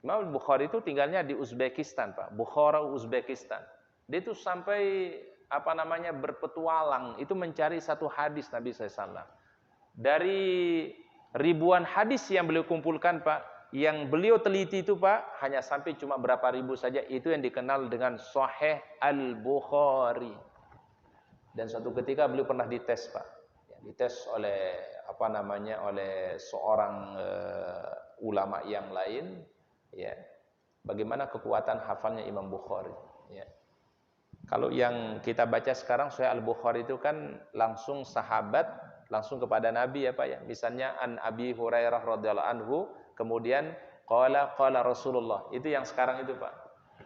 Imam Al-Bukhari itu tinggalnya di Uzbekistan, Pak. Bukhara, Uzbekistan. Dia itu sampai berpetualang itu mencari satu hadis Nabi SAW. Dari ribuan hadis yang beliau kumpulkan, Pak, yang beliau teliti itu, Pak, hanya sampai cuma berapa ribu saja. Itu yang dikenal dengan Sahih Al-Bukhari. Dan suatu ketika beliau pernah dites, Pak. Ya, dites oleh oleh seorang ulama yang lain, ya. Bagaimana kekuatan hafalnya Imam Bukhari, ya. Kalau yang kita baca sekarang Sahih Al-Bukhari itu kan langsung sahabat, langsung kepada Nabi, ya, Pak, ya. Misalnya an Abi Hurairah radhiyallahu anhu, kemudian qala Rasulullah. Itu yang sekarang itu, Pak.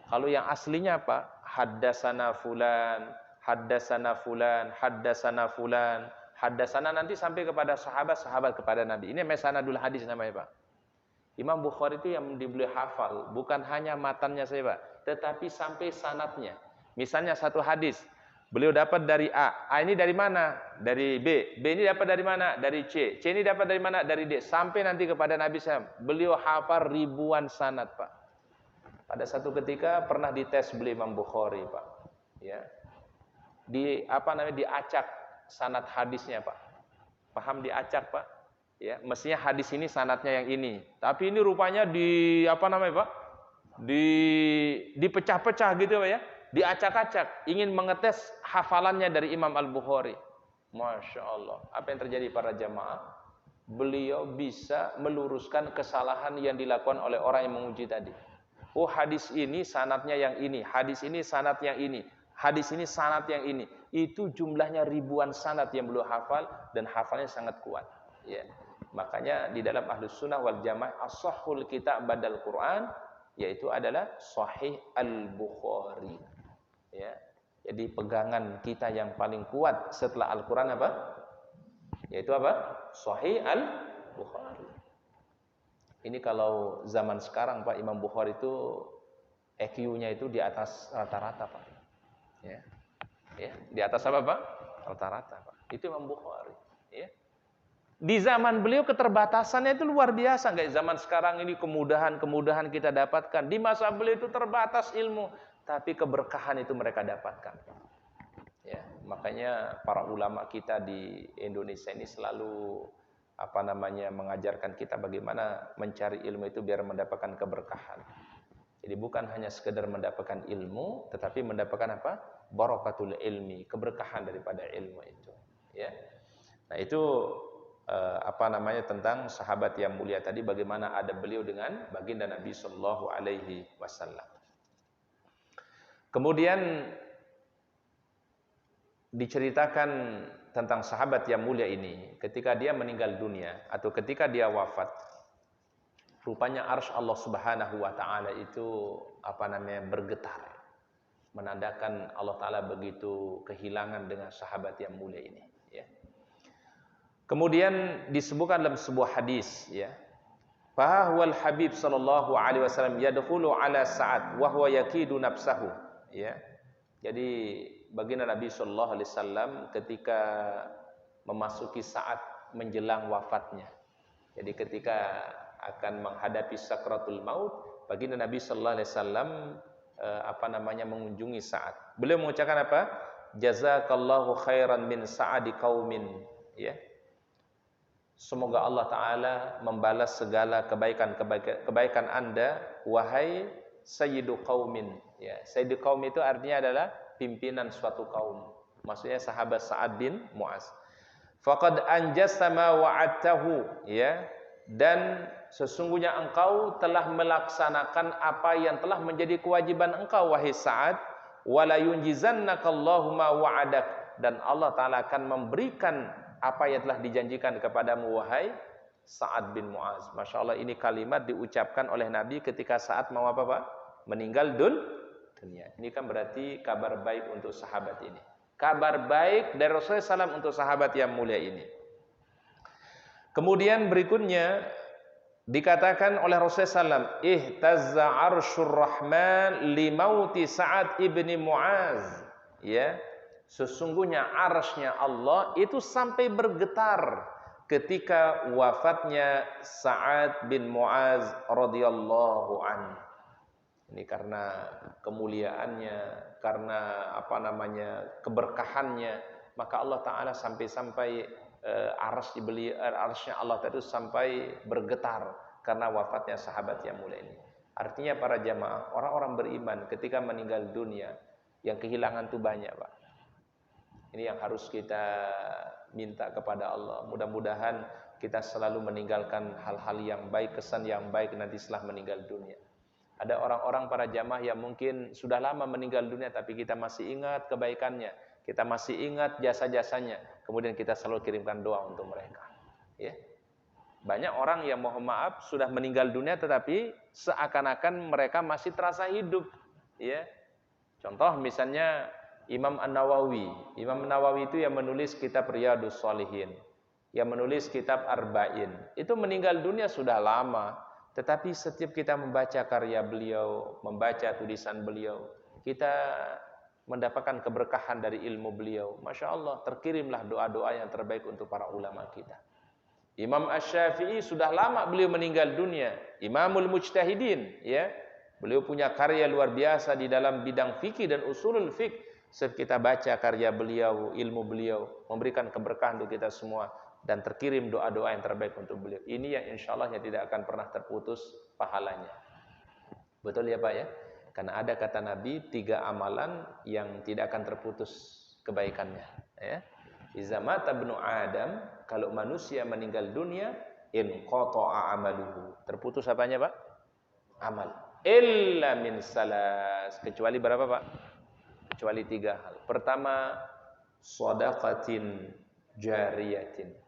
Kalau yang aslinya, Pak, haddatsana fulan, haddatsana fulan, haddatsana fulan, haddatsana nanti sampai kepada sahabat kepada Nabi. Ini mesanadul hadis namanya, Pak. Imam Bukhari itu yang dibeli hafal, bukan hanya matannya saja, Pak, tetapi sampai sanadnya. Misalnya satu hadis, beliau dapat dari A ini dari mana? Dari B ini dapat dari mana? Dari C ini dapat dari mana? Dari D, sampai nanti kepada Nabi SAW. Beliau hafal ribuan sanad, Pak. Pada satu ketika pernah dites beliau Imam Bukhari, Pak. Ya. Diacak sanad hadisnya, Pak. Paham diacak, Pak? Ya, mestinya hadis ini sanadnya yang ini. Tapi ini rupanya Pak? Dipecah-pecah gitu, Pak, ya. Diacak-acak, ingin mengetes hafalannya dari Imam Al-Bukhari. Masya Allah. Apa yang terjadi para jamaah? Beliau bisa meluruskan kesalahan yang dilakukan oleh orang yang menguji tadi. Oh, hadis ini sanadnya yang ini, hadis ini sanad yang ini, hadis ini sanad yang ini. Itu jumlahnya ribuan sanad yang beliau hafal, dan hafalnya sangat kuat, ya. Makanya di dalam Ahlus Sunnah wal Jamaah as-sahhul kitab badal Quran, yaitu adalah Sahih Al-Bukhari. Ya. Jadi pegangan kita yang paling kuat setelah Al-Quran apa? Yaitu apa? Sahih Al-Bukhari. Ini kalau zaman sekarang Pak, Imam Bukhari itu EQ-nya itu di atas rata-rata Pak. Ya. Ya, di atas apa Pak? Rata-rata Pak. Itu Imam Bukhari. Ya. Di zaman beliau keterbatasannya itu luar biasa. Nggak zaman sekarang ini kemudahan-kemudahan kita dapatkan. Di masa beliau itu terbatas ilmu, tapi keberkahan itu mereka dapatkan. Ya, makanya para ulama kita di Indonesia ini selalu mengajarkan kita bagaimana mencari ilmu itu biar mendapatkan keberkahan. Jadi bukan hanya sekedar mendapatkan ilmu, tetapi mendapatkan apa? Barakatul ilmi, keberkahan daripada ilmu itu. Ya. Nah itu tentang sahabat yang mulia tadi, bagaimana ada beliau dengan baginda Nabi Sallallahu Alaihi Wasallam. Kemudian diceritakan tentang sahabat yang mulia ini ketika dia meninggal dunia atau ketika dia wafat, rupanya arsy Allah Subhanahu wa taala itu bergetar, menandakan Allah taala begitu kehilangan dengan sahabat yang mulia ini, ya. Kemudian disebutkan dalam sebuah hadis, ya, fa huwal habib sallallahu alaihi wasallam yadkhulu ala Sa'ad wa huwa yakidu nafsahu, ya. Jadi baginda Nabi sallallahu alaihi wasallam ketika memasuki saat menjelang wafatnya. Jadi ketika akan menghadapi sakratul maut, baginda Nabi sallallahu alaihi wasallam mengunjungi Sa'ad. Beliau mengucapkan apa? Jazakallahu khairan min sa'adi qaumin, ya. Semoga Allah Ta'ala membalas segala kebaikan Anda, wahai sayyidu qaumin. Ya, sayyidu qaum itu artinya adalah pimpinan suatu kaum. Maksudnya sahabat Sa'ad bin Mu'az. Faqad anjasta ma wa'adtahu, ya. Dan sesungguhnya engkau telah melaksanakan apa yang telah menjadi kewajiban engkau, wahai Sa'ad. Wala yunjizannakallahu ma wa'adak. Dan Allah Ta'ala akan memberikan apa yang telah dijanjikan kepadamu, wahai Sa'ad bin Mu'az. Masya Allah, ini kalimat diucapkan oleh Nabi ketika saat mau apa Pak? Meninggal dunia. Ini kan berarti kabar baik untuk sahabat ini. Kabar baik dari Rasulullah SAW untuk sahabat yang mulia ini. Kemudian berikutnya dikatakan oleh Rasulullah SAW, ihtazza arsyur rahman li mauti Sa'ad ibni Mu'az. Ya. Sesungguhnya arsy-Nya Allah itu sampai bergetar ketika wafatnya Sa'ad bin Mu'az radhiyallahu anhu. Ini karena kemuliaannya, karena keberkahannya, maka Allah Ta'ala sampai-sampai arsy-Nya Allah itu sampai bergetar karena wafatnya sahabat yang mulia ini. Artinya para jamaah, orang-orang beriman ketika meninggal dunia, yang kehilangan itu banyak Pak. Ini yang harus kita minta kepada Allah. Mudah-mudahan kita selalu meninggalkan hal-hal yang baik, kesan yang baik nanti setelah meninggal dunia. Ada orang-orang para jamaah yang mungkin sudah lama meninggal dunia, tapi kita masih ingat kebaikannya, kita masih ingat jasa-jasanya. Kemudian kita selalu kirimkan doa untuk mereka. Ya. Banyak orang yang mohon maaf sudah meninggal dunia, tetapi seakan-akan mereka masih terasa hidup. Ya. Contoh misalnya Imam An-Nawawi. Imam An-Nawawi itu yang menulis kitab Riyadhus Shalihin, yang menulis kitab Arba'in. Itu meninggal dunia sudah lama, tetapi setiap kita membaca karya beliau, membaca tulisan beliau, kita mendapatkan keberkahan dari ilmu beliau. Masya Allah, terkirimlah doa-doa yang terbaik untuk para ulama kita. Imam Asy-Syafi'i sudah lama beliau meninggal dunia, Imamul Mujtahidin, ya. Beliau punya karya luar biasa di dalam bidang fikih dan usulul fiqh. Setiap kita baca karya beliau, ilmu beliau memberikan keberkahan untuk kita semua, dan terkirim doa-doa yang terbaik untuk beliau. Ini yang insya Allah tidak akan pernah terputus pahalanya. Betul ya Pak ya? Karena ada kata Nabi, 3 amalan yang tidak akan terputus kebaikannya. Ya. Iza mata ibnu Adam, kalau manusia meninggal dunia, inqata'a amaluhu. Terputus apanya Pak? Amal. Illa min salas. Kecuali berapa Pak? Kecuali 3 hal. Pertama, shadaqatin jariyatin.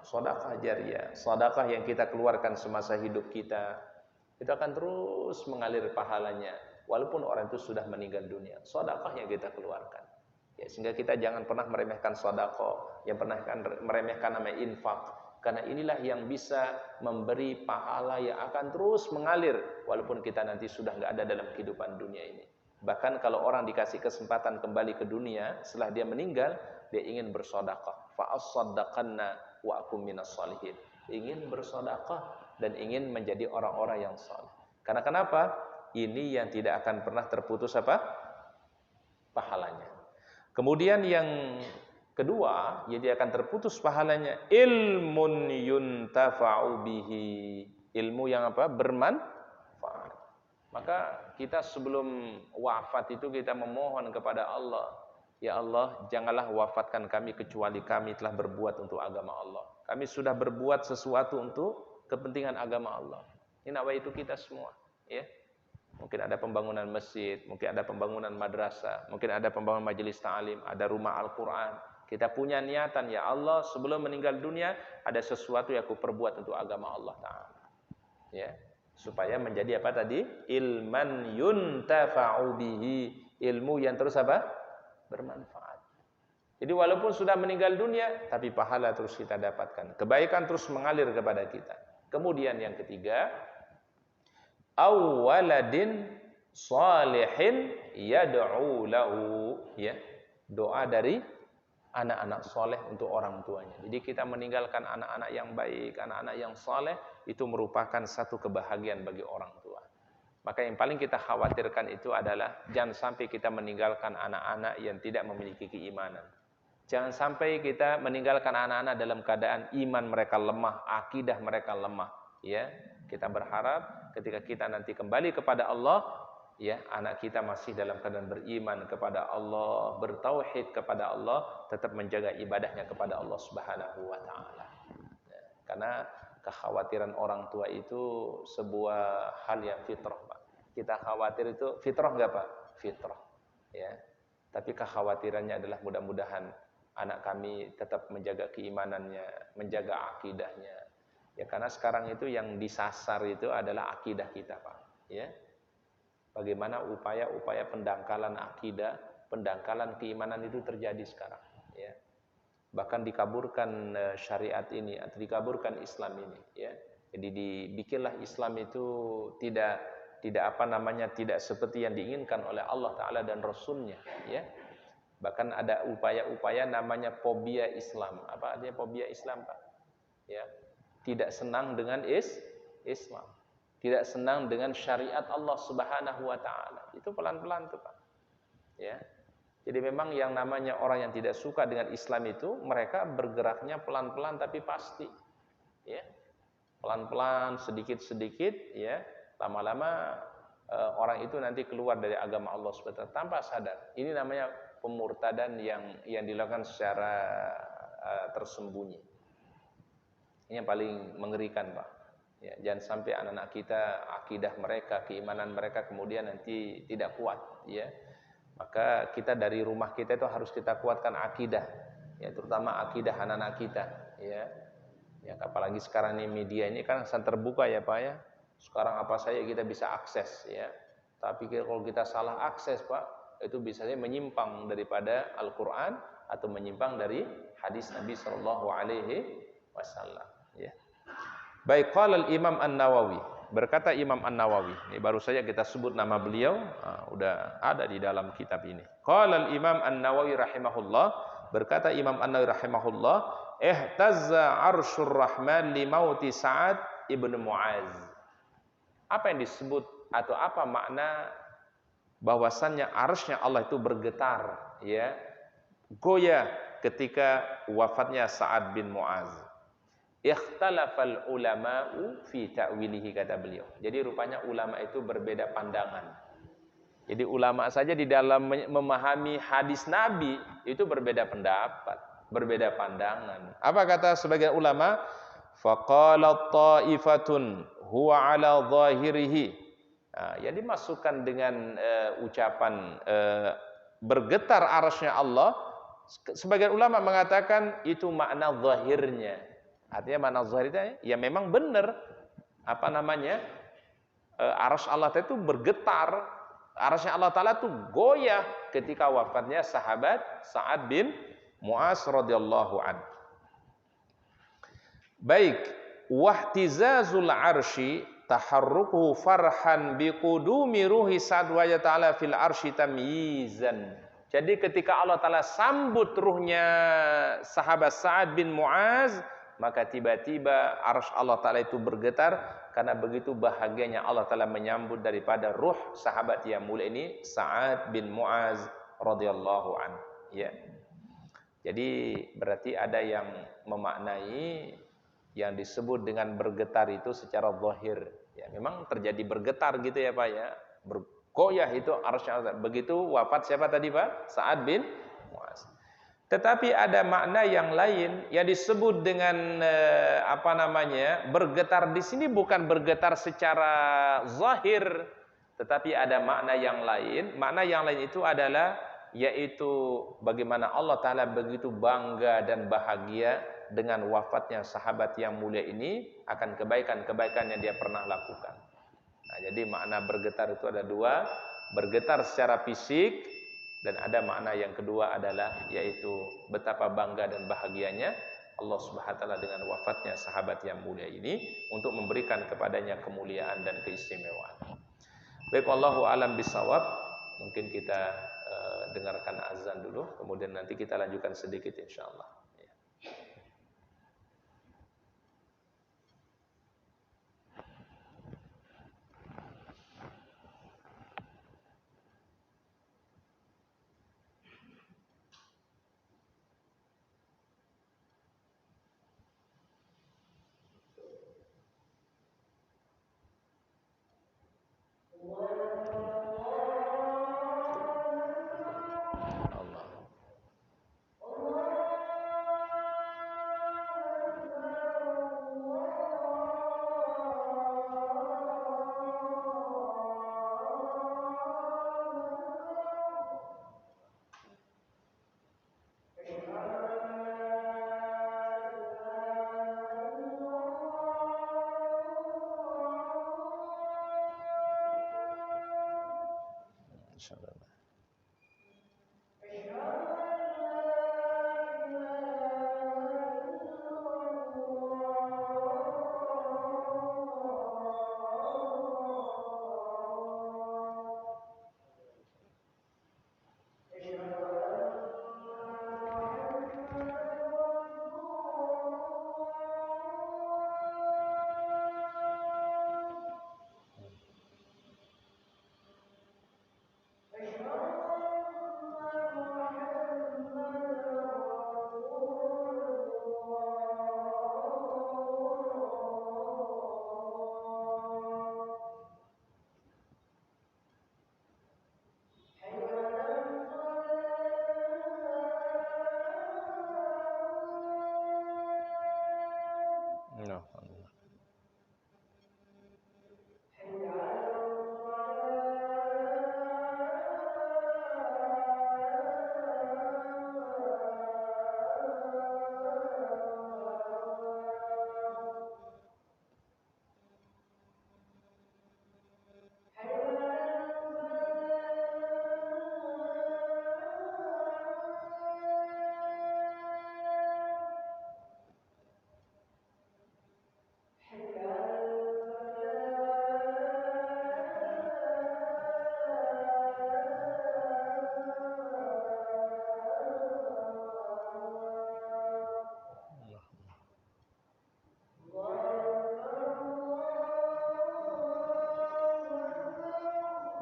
Sedekah jariyah, sedekah yang kita keluarkan semasa hidup kita, itu akan terus mengalir pahalanya walaupun orang itu sudah meninggal dunia. Sedekah yang kita keluarkan. Ya, sehingga kita jangan pernah meremehkan sedekah, yang pernah meremehkan namanya infak, karena inilah yang bisa memberi pahala yang akan terus mengalir walaupun kita nanti sudah nggak ada dalam kehidupan dunia ini. Bahkan kalau orang dikasih kesempatan kembali ke dunia setelah dia meninggal, dia ingin bersedekah. Fa as-saddaqanna wa akum minas shalihin. Ingin bersedekah dan ingin menjadi orang-orang yang saleh. Karena kenapa? Ini yang tidak akan pernah terputus apa? Pahalanya. Kemudian yang kedua, yang dia akan terputus pahalanya, ilmun yuntafa'u bihi. Ilmu yang apa? Bermanfaat. Maka kita sebelum wafat itu kita memohon kepada Allah, ya Allah, janganlah wafatkan kami kecuali kami telah berbuat untuk agama Allah. Kami sudah berbuat sesuatu untuk kepentingan agama Allah. Ini apa itu kita semua, ya. Mungkin ada pembangunan masjid, mungkin ada pembangunan madrasah, mungkin ada pembangunan majelis ta'lim, ada rumah Al-Quran. Kita punya niatan, ya Allah, sebelum meninggal dunia ada sesuatu yang aku perbuat untuk agama Allah Ta'ala, ya, supaya menjadi apa tadi? Ilman yuntafa'u bihi, ilmu yang terus apa? Bermanfaat. Jadi walaupun sudah meninggal dunia, tapi pahala terus kita dapatkan, kebaikan terus mengalir kepada kita. Kemudian yang ketiga, awwaladin salihin yad'u lahu, ya, doa dari anak-anak soleh untuk orang tuanya. Jadi kita meninggalkan anak-anak yang baik, anak-anak yang soleh, itu merupakan satu kebahagiaan bagi orang tua. Maka yang paling kita khawatirkan itu adalah jangan sampai kita meninggalkan anak-anak yang tidak memiliki keimanan. Jangan sampai kita meninggalkan anak-anak dalam keadaan iman mereka lemah, akidah mereka lemah, ya. Kita berharap ketika kita nanti kembali kepada Allah, ya, anak kita masih dalam keadaan beriman kepada Allah, bertauhid kepada Allah, tetap menjaga ibadahnya kepada Allah Subhanahu wa taala. Ya, karena kekhawatiran orang tua itu sebuah hal yang fitrah, Pak. Kita khawatir itu fitrah enggak, Pak? Fitrah. Ya. Tapi kekhawatirannya adalah mudah-mudahan anak kami tetap menjaga keimanannya, menjaga akidahnya. Ya, karena sekarang itu yang disasar itu adalah akidah kita, Pak. Ya. Bagaimana upaya-upaya pendangkalan akidah, pendangkalan keimanan itu terjadi sekarang, ya. Bahkan dikaburkan syariat ini atau dikaburkan Islam ini, ya. Jadi dibikinlah Islam itu tidak seperti yang diinginkan oleh Allah Taala dan Rasulnya, ya. Bahkan ada upaya-upaya namanya fobia Islam. Apa artinya fobia Islam, Pak? Ya. Tidak senang dengan Islam, tidak senang dengan syariat Allah Subhanahu wa taala. Itu pelan-pelan tuh, Pak. Ya. Jadi memang yang namanya orang yang tidak suka dengan Islam itu mereka bergeraknya pelan-pelan tapi pasti. Ya. Pelan-pelan, sedikit-sedikit, ya. Lama-lama orang itu nanti keluar dari agama Allah Subhanahu wa taala tanpa sadar. Ini namanya pemurtadan yang dilakukan secara tersembunyi. Ini yang paling mengerikan, Pak. Ya, jangan sampai anak-anak kita akidah mereka, keimanan mereka kemudian nanti tidak kuat, ya. Maka kita dari rumah kita itu harus kita kuatkan akidah, ya, terutama akidah anak-anak kita, ya. Ya, apalagi sekarang ini media ini kan sangat terbuka, ya, Pak, ya. Sekarang apa saja kita bisa akses, ya. Tapi kalau kita salah akses, Pak, itu bisa menyimpang daripada Al-Qur'an atau menyimpang dari hadis Nabi sallallahu alaihi wasallam, ya. Baik, qala al-Imam An-Nawawi, berkata Imam An-Nawawi, ini baru saja kita sebut nama beliau, udah ada di dalam kitab ini. Qala al-Imam An-Nawawi rahimahullah, berkata Imam An-Nawawi rahimahullah, ihtazza 'arsyur rahman li mauti Sa'ad ibnu Mu'az. Apa yang disebut atau apa makna bahwasannya arsy-nya Allah itu bergetar, ya, goyah ketika wafatnya Sa'ad bin Mu'az. Ikhtalafal ulama'u fi ta'wilihi, kata beliau. Jadi rupanya ulama itu berbeda pandangan. Jadi ulama saja di dalam memahami hadis Nabi itu berbeda pendapat, berbeda pandangan. Apa kata sebagian ulama? Faqala ta'ifatun huwa ala zahirihi. Yang dimasukkan dengan ucapan bergetar arsy-nya Allah, sebagian ulama mengatakan itu makna zahirnya. Artinya makna zahirnya ya memang benar, apa namanya, arsy Allah itu bergetar, Arsy Allah Ta'ala tuh goyah ketika wafatnya sahabat Sa'ad bin Mu'az radhiyallahu an. Baik, wahtizazul arsy taharrukuhu farhan biqudumi ruhi Sa'ad wa ta'ala fil arsy tamyizan. Jadi ketika Allah Ta'ala sambut ruhnya sahabat Sa'ad bin Mu'az, maka tiba-tiba arsy Allah Ta'ala itu bergetar karena begitu bahagianya Allah Ta'ala menyambut daripada ruh sahabat yang mulia ini Sa'ad bin Mu'az radhiyallahu an. Ya. Jadi berarti ada yang memaknai yang disebut dengan bergetar itu secara zahir. Ya, memang terjadi bergetar gitu ya Pak ya. Bergoyah itu arsy Allah. Begitu wafat siapa tadi Pak? Sa'ad bin Mu'az. Tetapi ada makna yang lain yang disebut dengan bergetar di sini bukan bergetar secara zahir, tetapi ada makna yang lain. Makna yang lain itu adalah yaitu bagaimana Allah Ta'ala begitu bangga dan bahagia dengan wafatnya sahabat yang mulia ini akan kebaikan-kebaikan yang dia pernah lakukan. Nah, jadi makna bergetar itu ada dua, bergetar secara fisik, dan ada makna yang kedua adalah yaitu betapa bangga dan bahagianya Allah Subhanahu wa taala dengan wafatnya sahabat yang mulia ini untuk memberikan kepadanya kemuliaan dan keistimewaan. Baik, wallahu alam bisawab. Mungkin kita dengarkan azan dulu, kemudian nanti kita lanjutkan sedikit insyaallah. Insyaallah.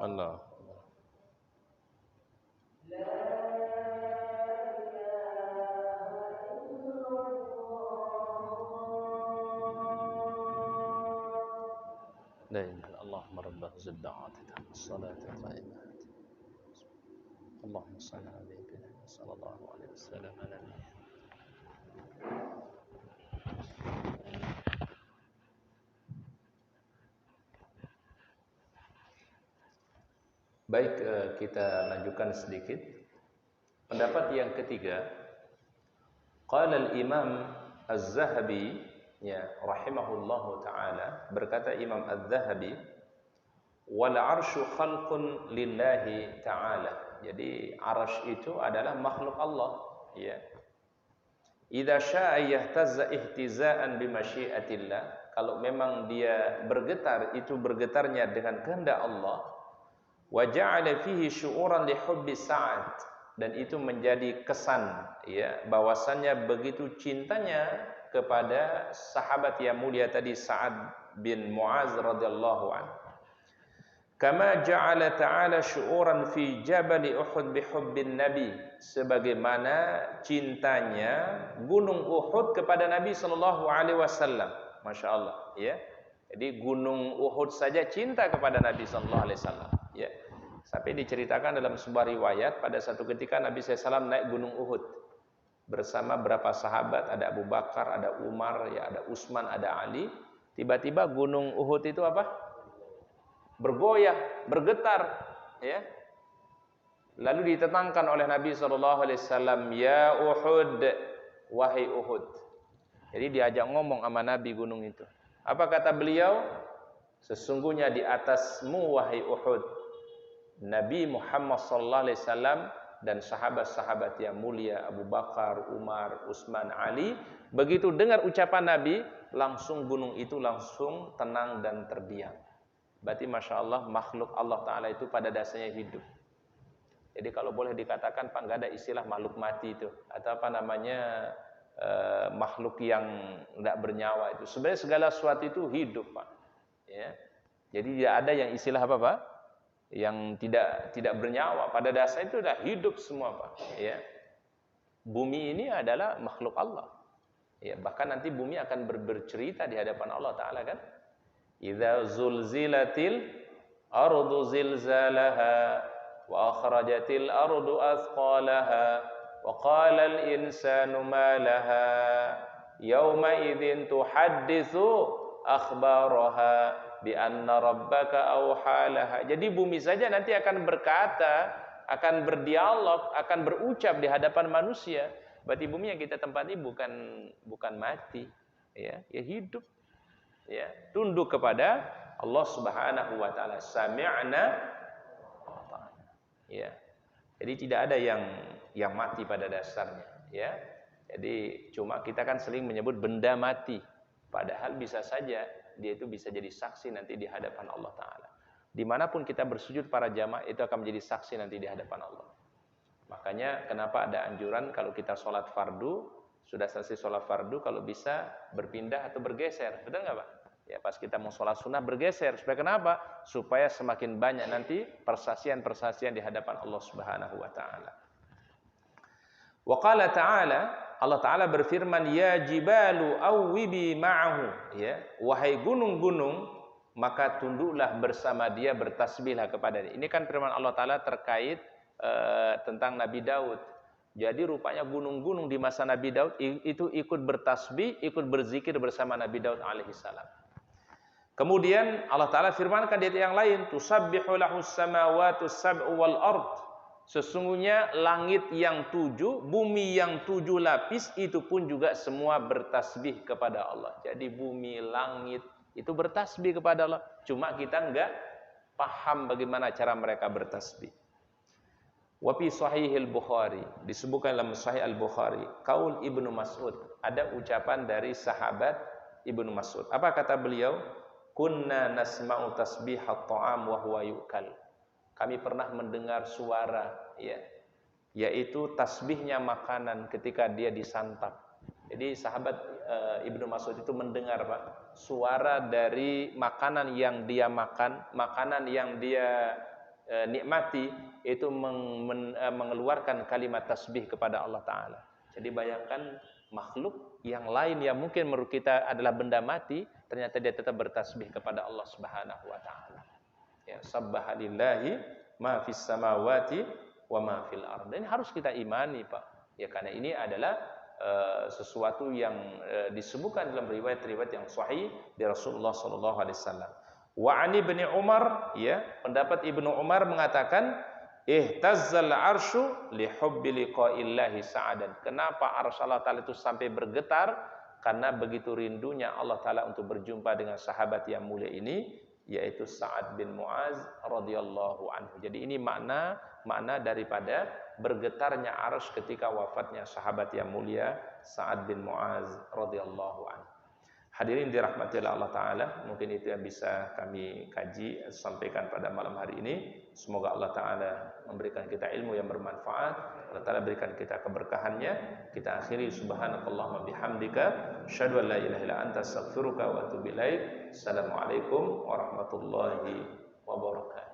Allah. La ilaha Allahumma rabb az-da'ati as-salati qaimat. Allahumma shalli ala nabiyyina sallallahu alaihi wasallam ala nabiyyina. Baik, kita lanjutkan sedikit. Pendapat yang ketiga, qala al-Imam Az-Zahabi ya rahimahullahu taala, berkata Imam Az-Zahabi, Wal arsyu khalqun lillahi ta'ala. Jadi arsy itu adalah makhluk Allah, ya. Idza syaa'a yahtazza ihtizaan bi masyiatillah. Kalau memang dia bergetar, itu bergetarnya dengan kehendak Allah. Wa ja'ala fihi syu'uran li hubbi sa'ad, dan itu menjadi kesan, ya, bahwasannya begitu cintanya kepada sahabat yang mulia tadi, Sa'ad bin Mu'az radhiyallahu anhu. Kama ja'ala ta'ala syu'uran fi jabal Uhud bi hubbin nabi, sebagaimana cintanya gunung Uhud kepada Nabi sallallahu alaihi wasallam. Masya Allah, ya. Jadi gunung Uhud saja cinta kepada Nabi sallallahu alaihi wasallam, ya. Sampai diceritakan dalam sebuah riwayat, pada satu ketika Nabi SAW naik gunung Uhud bersama berapa sahabat, ada Abu Bakar, ada Umar, ya, ada Utsman, ada Ali. Tiba-tiba gunung Uhud itu apa? Bergoyah, bergetar, ya. Lalu ditetangkan oleh Nabi SAW, ya Uhud, wahai Uhud. Jadi diajak ngomong sama Nabi gunung itu. Apa kata beliau? Sesungguhnya di atasmu wahai Uhud, Nabi Muhammad SAW dan sahabat-sahabat yang mulia, Abu Bakar, Umar, Utsman, Ali. Begitu dengar ucapan Nabi, langsung gunung itu langsung tenang dan terdiam. Berarti Masya Allah, makhluk Allah Ta'ala itu pada dasarnya hidup. Jadi kalau boleh dikatakan, Pak, nggak ada istilah makhluk mati itu, atau apa namanya, makhluk yang nggak bernyawa itu. Sebenarnya segala sesuatu itu hidup, Pak, ya. Jadi tidak ada yang istilah apa, Pak, yang tidak bernyawa. Pada dasarnya itu sudah hidup semua, Pak, ya. Bumi ini adalah makhluk Allah, ya. Bahkan nanti bumi akan bercerita di hadapan Allah Ta'ala, kan. Idza zulzilatil ardu zilzalaha wa akhrajatil ardu athqalaha wa qala al insanu ma laha yauma idzin tuhadditsu akhbaraha bi anna rabbaka awhalaha. Jadi bumi saja nanti akan berkata, akan berdialog, akan berucap di hadapan manusia. Berarti bumi yang kita tempati bukan mati, ya, hidup, ya, tunduk kepada Allah Subhanahu wa taala. Sami'na wa ata'na, ya. Jadi tidak ada yang mati pada dasarnya, ya. Jadi cuma kita kan sering menyebut benda mati, padahal bisa saja dia itu bisa jadi saksi nanti di hadapan Allah Ta'ala. Dimanapun kita bersujud para jamaah, itu akan menjadi saksi nanti di hadapan Allah. Makanya kenapa ada anjuran kalau kita sholat fardu, sudah selesai sholat fardu, kalau bisa berpindah atau bergeser. Betul nggak, Pak? Ya, pas kita mau sholat sunnah bergeser. Supaya kenapa? Supaya semakin banyak nanti persaksian-persaksian di hadapan Allah Subhanahu wa Ta'ala. Wa qala ta'ala, Allah Ta'ala berfirman, ya jibalu awwibi ma'ahu, ya, wahai gunung-gunung, maka tunduklah bersama dia, bertasbihlah kepada dia. Ini kan firman Allah Ta'ala terkait tentang Nabi Daud. Jadi rupanya gunung-gunung di masa Nabi Daud itu ikut bertasbih, ikut berzikir bersama Nabi Daud alaihissalam. Kemudian Allah Ta'ala firmankan di ayat yang lain, tusabbihu lahus samawati sab'u wal ard. Sesungguhnya langit yang 7, bumi yang 7 lapis, itu pun juga semua bertasbih kepada Allah. Jadi bumi, langit itu bertasbih kepada Allah. Cuma kita enggak paham bagaimana cara mereka bertasbih. Wa fi sahihil Bukhari, disebutkan dalam Sahih Al-Bukhari, qaul Ibnu Mas'ud, ada ucapan dari sahabat Ibnu Mas'ud. Apa kata beliau? Kunna nasma'u tasbihat ta'am wa huwa yu'kal. Kami pernah mendengar suara, ya, yaitu tasbihnya makanan ketika dia disantap. Jadi sahabat Ibnu Mas'ud itu mendengar, Pak, suara dari makanan yang dia makan, makanan yang dia nikmati, itu mengeluarkan kalimat tasbih kepada Allah Ta'ala. Jadi bayangkan makhluk yang lain yang mungkin menurut kita adalah benda mati, ternyata dia tetap bertasbih kepada Allah Subhanahu wa Ta'ala. Ya, sabbahalillahi ma fis samawati wa ma fil ardh. Ini harus kita imani, Pak. Ya, karena ini adalah sesuatu yang disebutkan dalam riwayat-riwayat yang sahih dari Rasulullah sallallahu alaihi wasallam. Wa ani bin Umar, ya, pendapat Ibnu Umar mengatakan, ihtazzal arsyu li hubbi liqa'illahi sa'adan. Kenapa arsy Allah Ta'ala itu sampai bergetar? Karena begitu rindunya Allah Ta'ala untuk berjumpa dengan sahabat yang mulia ini. yaitu Sa'ad bin Mu'az radhiyallahu anhu. Jadi ini makna daripada bergetarnya arsy ketika wafatnya sahabat yang mulia Sa'ad bin Mu'az radhiyallahu anhu. Hadirin dirahmati oleh Allah Ta'ala, mungkin itu yang bisa kami kaji sampaikan pada malam hari ini. Semoga Allah Ta'ala memberikan kita ilmu yang bermanfaat, Allah Ta'ala berikan kita keberkahannya. Kita akhiri subhanakallahumma bihamdika asyhadu an la ilaha illa anta astaghfiruka wa atubu ilaik. Assalamualaikum warahmatullahi wabarakatuh.